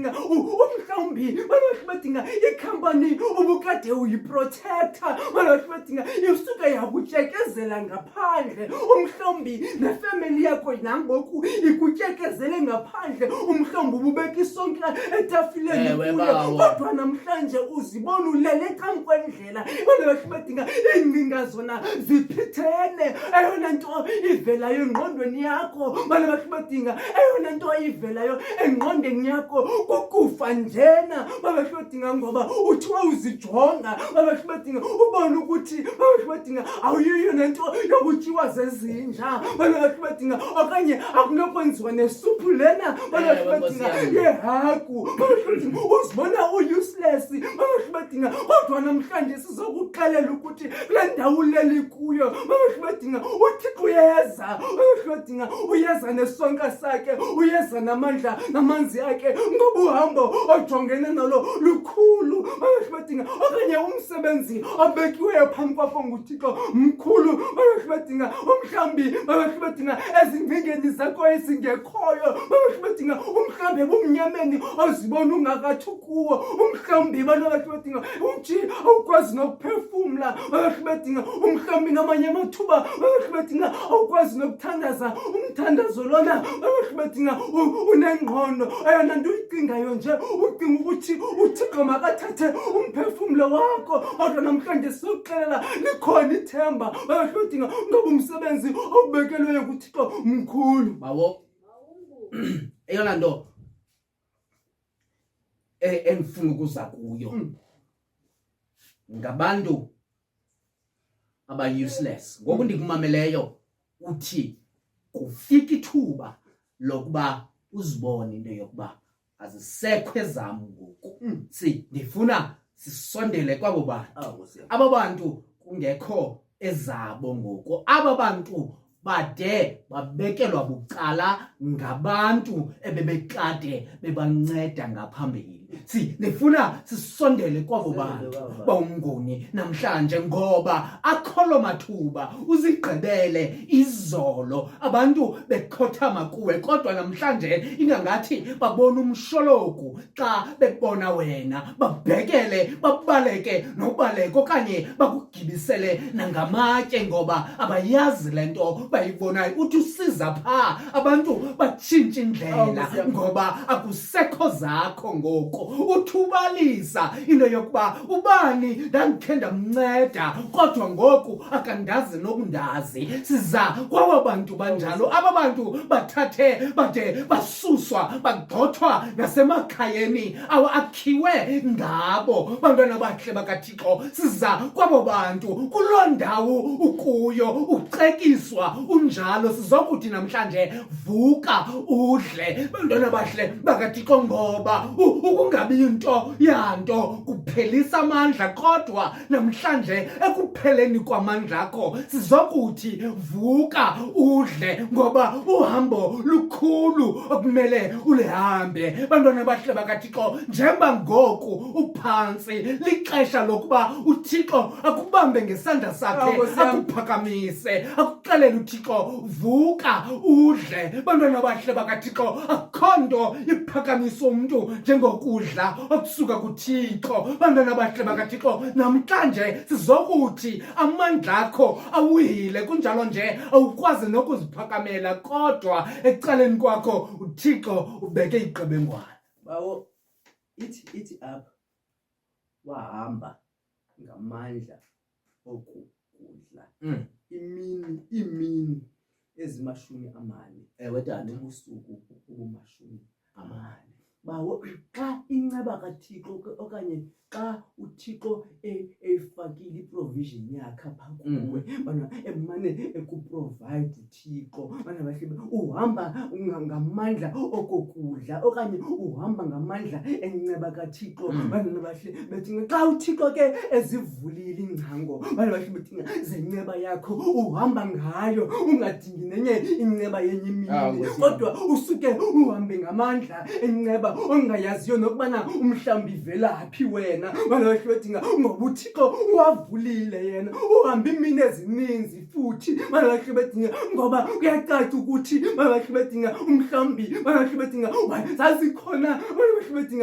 umhlawumbi banakubadinga ikhampani ubukade uyiprotector banakubadinga isuke yakutyekezela ngaphandle umhlawumbi nefamily yakho nangoku ikutyekezele ngaphandle umhlawumbi ububeka isonka etafileni kuyo kodwa namhlanje uzibona ulele kamkwendlela banakubadinga iingcinga zona ziphithene eyona nto ivelayo engqondweni yakho banakubadinga eyona nto ivelayo engqondweni yakho kukufa njena babashobadinga ngoba uthiwa uzijonga babashobadinga ubona ukuthi babashobadinga awuyiyo nento yokutyiwa zezinja babashobadinga okanye akunokwenziwa nesuphu lena babashobadinga yehagu babashobadinga uzibona useless babashobadinga kodwa namhlanje sizokuxelela ukuthi kule ndawo leli kuyo babashobadinga uThixo uyeza babashobadinga uyeza nesonka sakhe uyeza namandla namanzi akhe ngoba uhambo ojongene nalo lukhulu babashobadinga okanye umsebenzi obekiweyo phambi kwakho nguThixo mkhulu babashobadinga umhlawumbi babashobadinga ezingcingeni zakho ezingekhoyo babashobadinga umhlawumbi ebumnyameni ozibona ungakathi kuwo umhlawumbi babashobadinga uthi awukwazi nokuphefumla babashobadinga umhlawumbi ngamanye amathuba babashobadinga awukwazi nokuthandaza umthandazo lona babashobadinga unengqondo eyona nto uyicingayo nje ucinga ukuthi uThixo makathathe umphefumulo wakho kodwa namhlanje sizokuxelela likhona ithemba babashobadinga ngoba umsebenzi obekelweyo kuThixo mkhulu bawo eyona nto engifuna ukuza kuyo ngabantu aba-useless ngoku ndikumameleyo uthi kufika ithuba lokuba uzibone into yokuba azisekho ezam ngoku ndifuna sisondele kwabo bantu aba bantu kungekho ezabo ngoku aba bantu bade babekelwa bucala ngabantu ebebekade bebanceda ngaphambili ndifuna sisondele kwabo bantu bawumnguni namhlanje ngoba akholo mathuba uzigqibele izolo abantu bekhothama kuwe kodwa namhlanje ingangathi babona umshologu xa bebona wena babhekele babaleke nobaleka okanye bakugibisele nangamatye ngoba abayazi lento bayibonayo uthi usiza pha abantu batshintsha indlela ngoba akusekho zakho ngoku uthubalisa into yokuba ubani ndandikhe ndamnceda kodwa ngoku akandazi nokundazi siza kwaba bantu banjalo aba bantu bathathe bade basuswa bagxothwa nasemakhayeni akhiwe ngabo bantwana bahle bakaThixo siza kwabo bantu kuloo ndawo ukuyo ucekiswa unjalo sizokuthi namhlanje vuka udle bantwana bahle bakaThixo ngoba ukungabi ingabi into yanto kuphelisa amandla, kodwa namhlanje ekupheleni kwamandla akho sizokuthi vuka udle, ngoba uhambo lukhulu okumele ulihambe. Bantwana bahle bakaThixo, njengoba ngoku uphansi, lixesha lokuba uThixo akubambe ngesandla sakhe, akuphakamise, akuxelele uThixo vuka udle. Bantwana bahle bakaThixo, akukho nto iphakamisa umntu njengokudla okusuka kuThixo. Bantwana bahle bakaThixo, namhlanje sizokuthi amandla akho awile, kunjalo nje awukwazi nokuziphakamela, kodwa ecaleni kwakho uThixo ubeke iqebengwana. Bawo ithi apha wahamba ngamandla okudla imini ezimashumi-amane. Ewe tata. Ubusuku ubumashumi-amane. Bawo xa inceba kaThixo okanye xa uThixo efakile iprovision yakhe apha kuwe, bana emane ekuprovide uThixo, bana bahle uhamba ngamandla okokudla okanye uhamba ngamandla enceba kaThixo. Bana bahle bethi xa uThixo ke ezivulile ingcango, bana bahle bethi zenceba yakho uhamba ngayo, ungadingi nenye inceba yenye imini, kodwa usuke uhambe ngamandla enceba ongayaziyo nokubana umhlambi velaphi wena. Bana bahle bethi ngoba uThixo uwavulile yena, uhamba imini ezininzi futhi. Bana bahle bethi ngoba kuyacaca ukuthi bana bahle bethi umhlambi, bana bahle bethi zazikhona, bana bahle bethi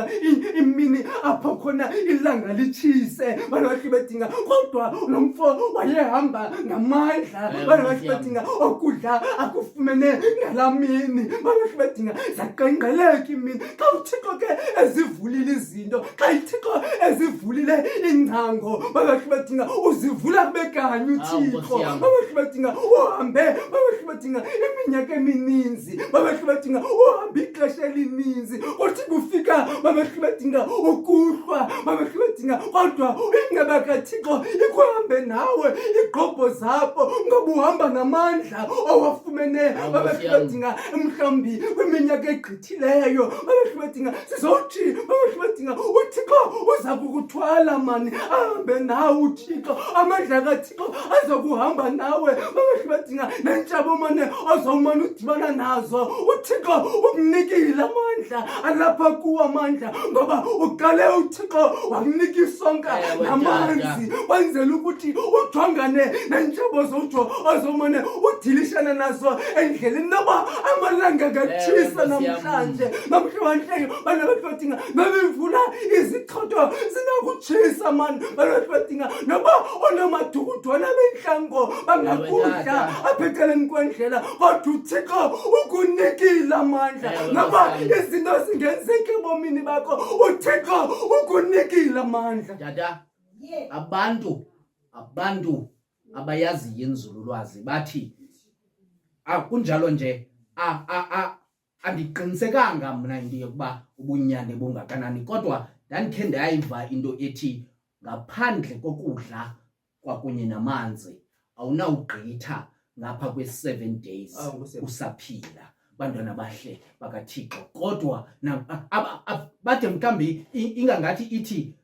imini apha khona ilanga litshise, bana bahle bethi kodwa lo mfo wayehamba ngamandla. Bana bahle bethi okudla akufumene ngalamini, bana bahle bethi zaqenqgeleka imini. Xa uThixo ke ezivulile izinto, xa uThixo ezivulile ingcango, bana bahle bethi uzivula kube kanye uThixo. Bana bahle bethi uhambe, bana bahle bethi iminyaka emininzi, bana bahle bethi uhambe ixesha elininzi, uthi kufika bana bahle bethi ukuhlwa, bana bahle bethi kodwa ingceba kaThixo ikuhambe nawe, igqobho zapho, ngoba uhamba ngamandla owafumene. Bana bahle bethi mhlawumbi kwiminyaka egqithileyo, bana bahle bethi sizothi, bana bahle bethi uThixo uza kukuthwala mani, ahambe nawe uThixo, amandla kaThixo azokuhamba nawe. Bana bahle bethi nentshabo mane ozawumane udibana nazo, uThixo ukunikile amandla alapha kuwo amandla, ngoba uqale uThixo wakunika isonka namanzi wenzela ukuthi ujongane nentshabo zojo ozawumane udilishana nazo endleleni, noba amalanga katshisa namhlanje. Namhlanje bana bahle bethi bebivula izichotho zinakutshisa mani, bana bahle bethi noba onomadukudwana bentlango bangakudla apha ecaleni kwendlela, kodwa uThixo ukunikile amandla. Noba izinto zingenzeki ebomini bakho, uThixo ukunikile amandla. Tata, abantu abayaziyo inzululwazi bathi kunjalo nje andiqinisekanga mna into yokuba ubunyani bungakanani, kodwa ndandikhe ndayiva into ethi ngaphandle kokudla kwakunye namanzi awunawugqitha ngapha kwe7 days usaphila. Bantwana bahle bakaThixo, kodwa bade mhlawumbi ingangathi ithi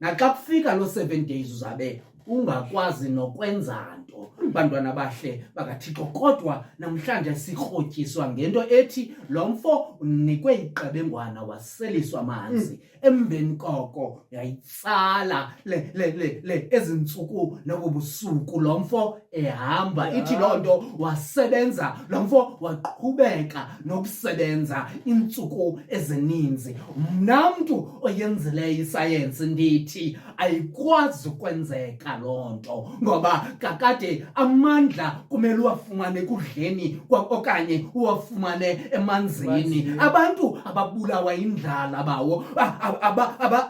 naxa kufika lo 7 days uzabe ungakwazi nokwenza nto. Bantwana bahle bakaThixo, kodwa namhlanje sikrotyiswa ngento ethi lo mfo unikwe iqebengwana waseliswa amanzi. Emveni koko yayitsala le ezintsuku nobusuku lo mfo ehamba. Ithi loo nto wasebenza, lo mfo waqhubeka nokusebenza iintsuku ezininzi. Mna mntu oyenzileyo isayensi ndithi ayikwazi ukwenzeka loo nto, ngoba kakade amandla kumele uwafumane kudleni okanye uwafumane emanzini. Abantu ababulawa indlala bawo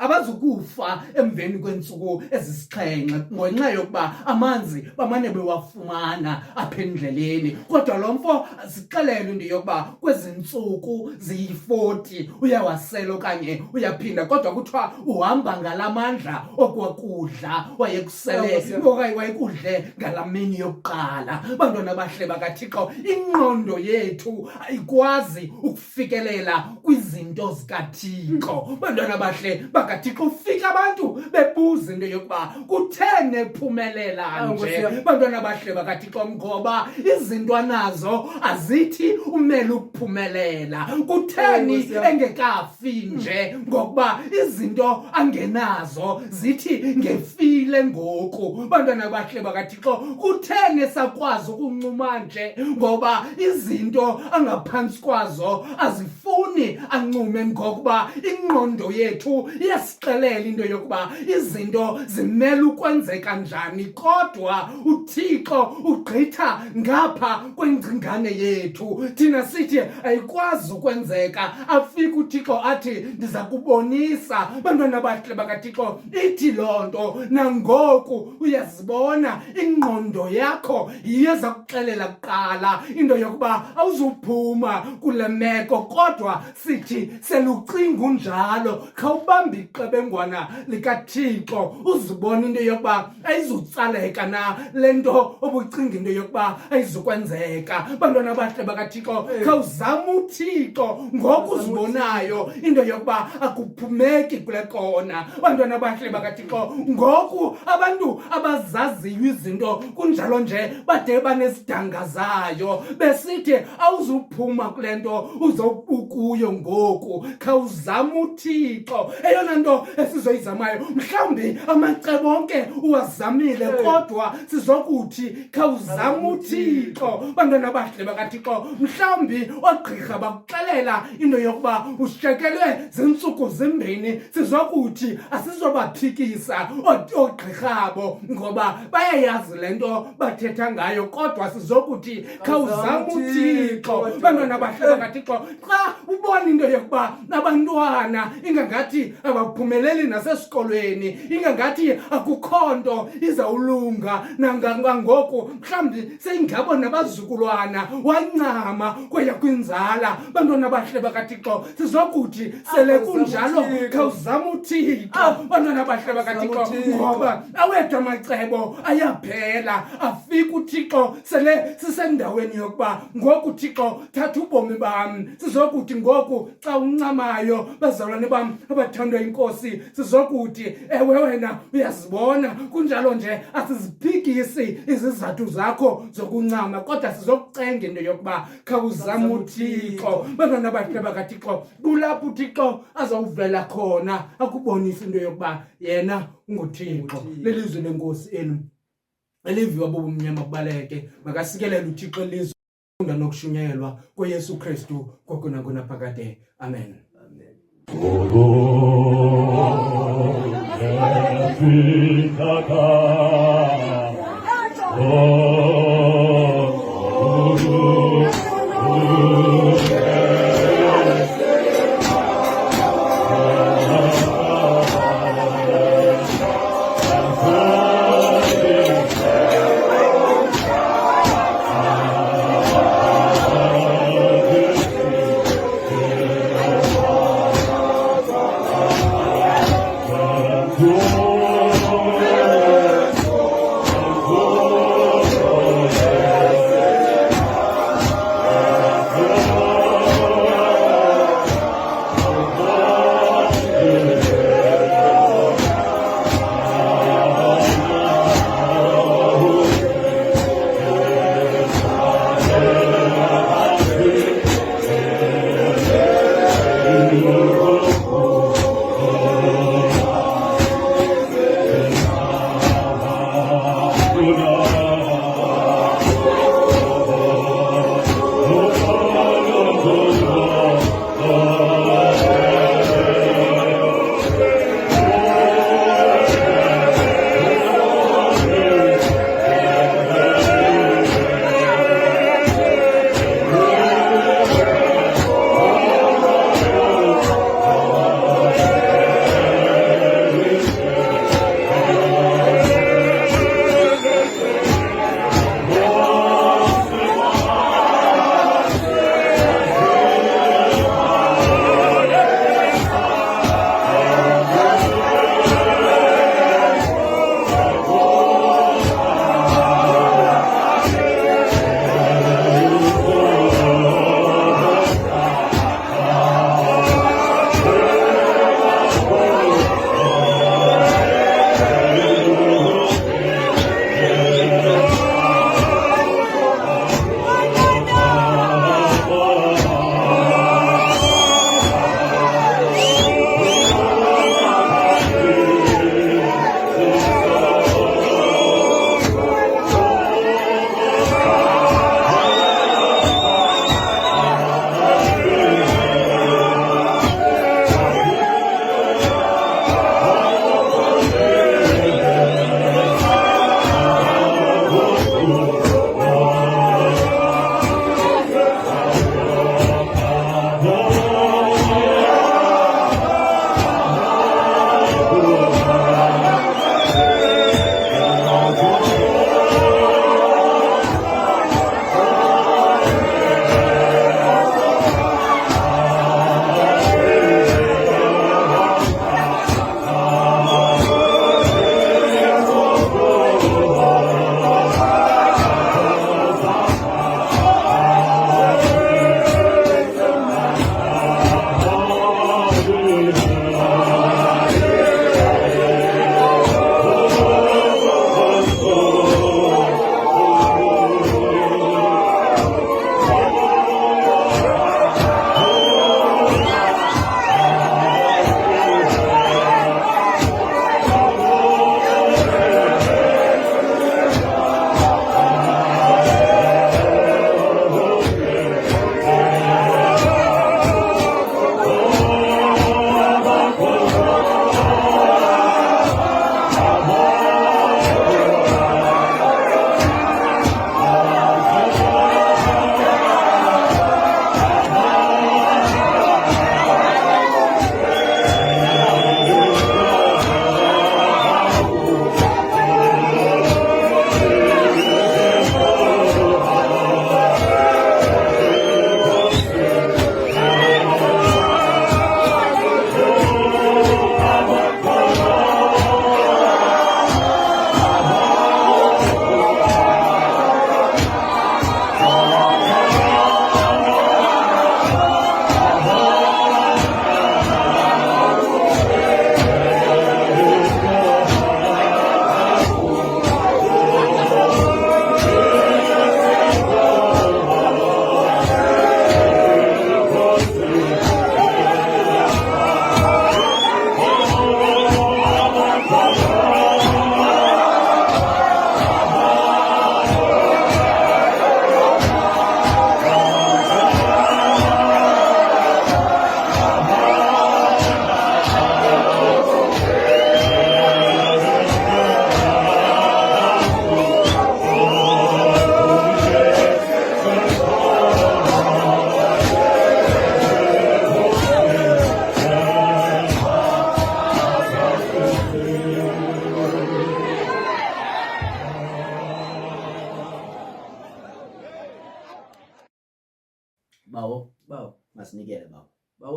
abazukufa emveni kweentsuku ezisixhenxe ngenxa yokuba amanzi bamane bewafumana apha endleleni. Kodwa lo mfo sixelele into yokuba kwezi ntsuku ziyi-40 uyawasela okanye uyaphinda, kodwa kuthiwa uhamba ngala mandla okwakudla wayekusele okanye wayekudle ngala mini yokuqala. Bantwana bahle bakaThixo, ingqondo yethu ayikwazi ukufikelela kwizinto zikaThixo. Bantwana bahle bakaThixo, ufika abantu bebuza into yokuba kutheni ephumelela nje. Bantwana bahle bakaThixo, ngoba izinto nazo azithi umele ukuphumelela. Kutheni engekafi nje, ngokuba izinto angenazo zithi ngefile ngoku. Bantwana bahle bakaThixo, kutheni esakwazi ukuncuma nje, ngoba izinto angaphansi kwazo azifuni ancume, ngokuba ingqondo yethu iyasixelela into yokuba izinto zimele ukwenzeka njani, kodwa uThixo ugqitha ngapha kwengcingane yethu. Thina sithi ayikwazi ukwenzeka, afika uThixo athi ndiza kubonisa. Bantwana bahle bakaThixo, ithi loo nto nangoku uyazibona ingqondo yakho iyeza kuxelela kuqala into yokuba awuzuphuma kule meko, kodwa sithi selucinga unjalo khawubambe iqebengwana likaThixo uzibona into yokuba ayizutsaleka na le nto obucinga into yokuba ayizukwenzeka. Bantwana bahle bakaThixo, khawuzama uThixo ngoku uzibonayo into yokuba akuphumeki kule kona. Bantwana bahle bakaThixo, ngoku abantu abazaziyo izinto kunjalo nje bade banesidanga zayo besithi awuzuphuma kule nto uzokuyo ngoku. Khawuzama uThixo. Eyona nto esizoyizamayo, mhlawumbi amacebo onke uwazamile, kodwa sizokuthi khawuzama uThixo. Bantwana bahle bakaThixo, mhlawumbi oogqirha bakuxelela into yokuba ushekelwe zintsuku zimbini, sizokuthi asizobaphikisa oogqirhabo ngoba bayayazi le nto bathetha ngayo, kodwa sizokuthi khawuzama uThixo. Bantwana bahle bakaThixo, xa ubona into yokuba abantwana ingangathi abaphumeleli nasesikolweni, ingangathi akukho nto izawulunga nangangoku, mhlawumbi seyingabo nabazukulwana wancama kweya kwinzala. Bantwana bahle bakaThixo, sizokuthi sele kunjalo khawuzama uThixo. Bantwana bahle bakaThixo, ngoba awethu amacebo ayaphela. Afika uThixo sele sisendaweni yokuba ngoku Thixo thatha ubomi bam. Sizokuthi ngoku xa uncamayo, bazalwane bam abathandwa inkosi, sizokuthi ewe wena uyazibona kunjalo nje asiziphikisi izizathu zakho zokuncama, kodwa sizokucenga into yokuba khawuzama uThixo. Bantwana bahle bakaThixo, kulapho uThixo azawuvela khona akubonisa into yokuba yena unguThixo. Lelizwe lenkosi enu eliviwa bobumnyama kubaleke, makasikelele uThixo elizwe unda nokushunyelwa koYesu Kristu koko nakunaphakade. Amen.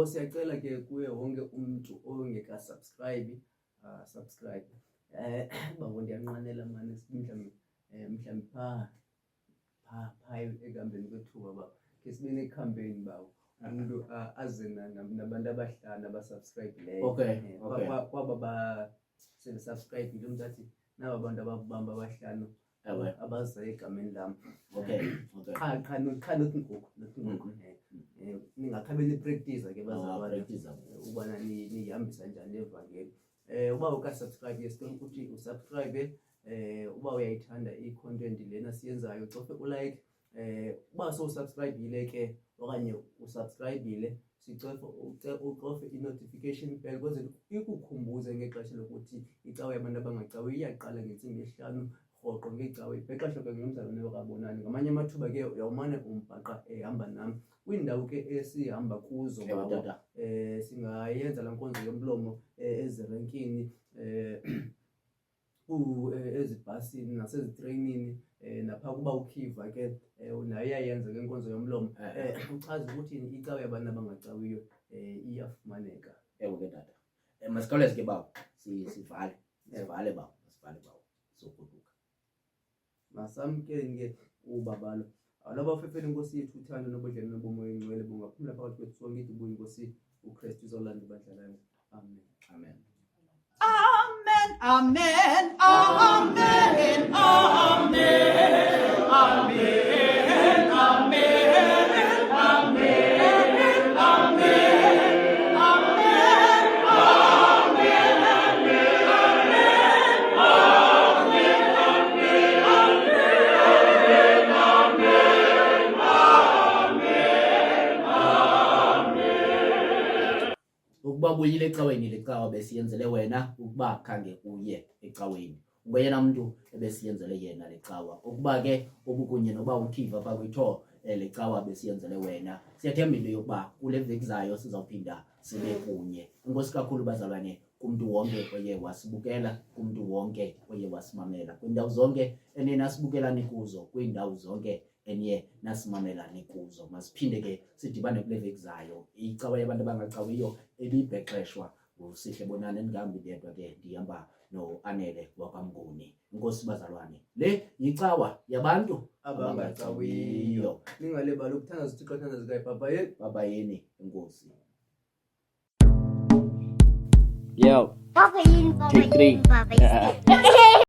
siyacela ke kuye wonke umuntu ongeka subscribe babo ndiyanqanela manje mhlawumbe pha ekambeni kwethuba babo ke sibe ne-campaign bawo umuntu aze nabantu abahlanu abasubscribe-leyo Okay. kwaba subscribe umuntu athi naba abantu ababamba abahlanu Ewe. abazayo egameni lami Okay. cha nothi ngoku ningakhabe nipractice ke bazalwane Practice. ubana nihambisa njani evangeli uba ukasubscribe yesicela ukuthi usubscribe uba uyayithanda i-content lena siyenzayo ucofe ulike uba sowusubscribe-ile ke okanye usubscribe-ile ucofe i-notification bell kwenzela ikukhumbuze ngexesha lokuthi icawa yabantu abangacawe iyaqala ngentsimbi yesihlanu rhoqo ngecawe bexesha ke ngomzalwane wakabonani ngamanye amathuba ke uyawumane umbhaqa ehamba nami kwiindawo ke esihamba kuzo Ewe, bawo tata. singayenza la nkonzo yomlomo ezirenkini ezibhasini nasezitreyinini napha kuba ukhiva ke nayo iyayenza ke inkonzo yomlomo uchaza ukuthi icawe yabantu abangacawiyo iyafumaneka. Ewe ke tata. Masikhawuleze ke bawo. Sivale bawo. Sokuduka. Masamkeni ke ubabalo alabafefela inkosi yethu uthando nobudlelwane nobomoya oyingcwele bungaphumla phakathi kwethu sonke ithi buye inkosi uKristu izolanda ibandla layo. Amen. Amen. Amen, amen, amen, amen, amen, amen, amen, Ukuba buyile ecaweni lecawa besiyenzele wena ukuba khange uye ecaweni nguyena muntu ebesiyenzele yena lecawa ukuba ke obukunye noba ukhiva pha kwitho lecawa besiyenzele wena siyathembile yokuba kule veki zayo sizawuphinda sibe kunye. Inkosi kakhulu bazalwane kumuntu wonke oye wasibukela kumuntu wonke oye wasimamela kwindawo zonke enina nasibukelani kuzo kwindawo zonke enye nasimamela nikuzo. Masiphinde ke sidibane kule veki zayo icawa yabantu abangacawiyo ebibhexeshwa usihle bonani engambi ndedwa ke ndihamba no-Anele wakwamnguni. Inkosi bazalwane le yicawa yabantu abangacawiyo. Ningalibali ukuthandaza uThixo uthandaza zikaYehova. Babayeni inkosi. Yo, Papa, you, Papa, 2, 3. you, Papa.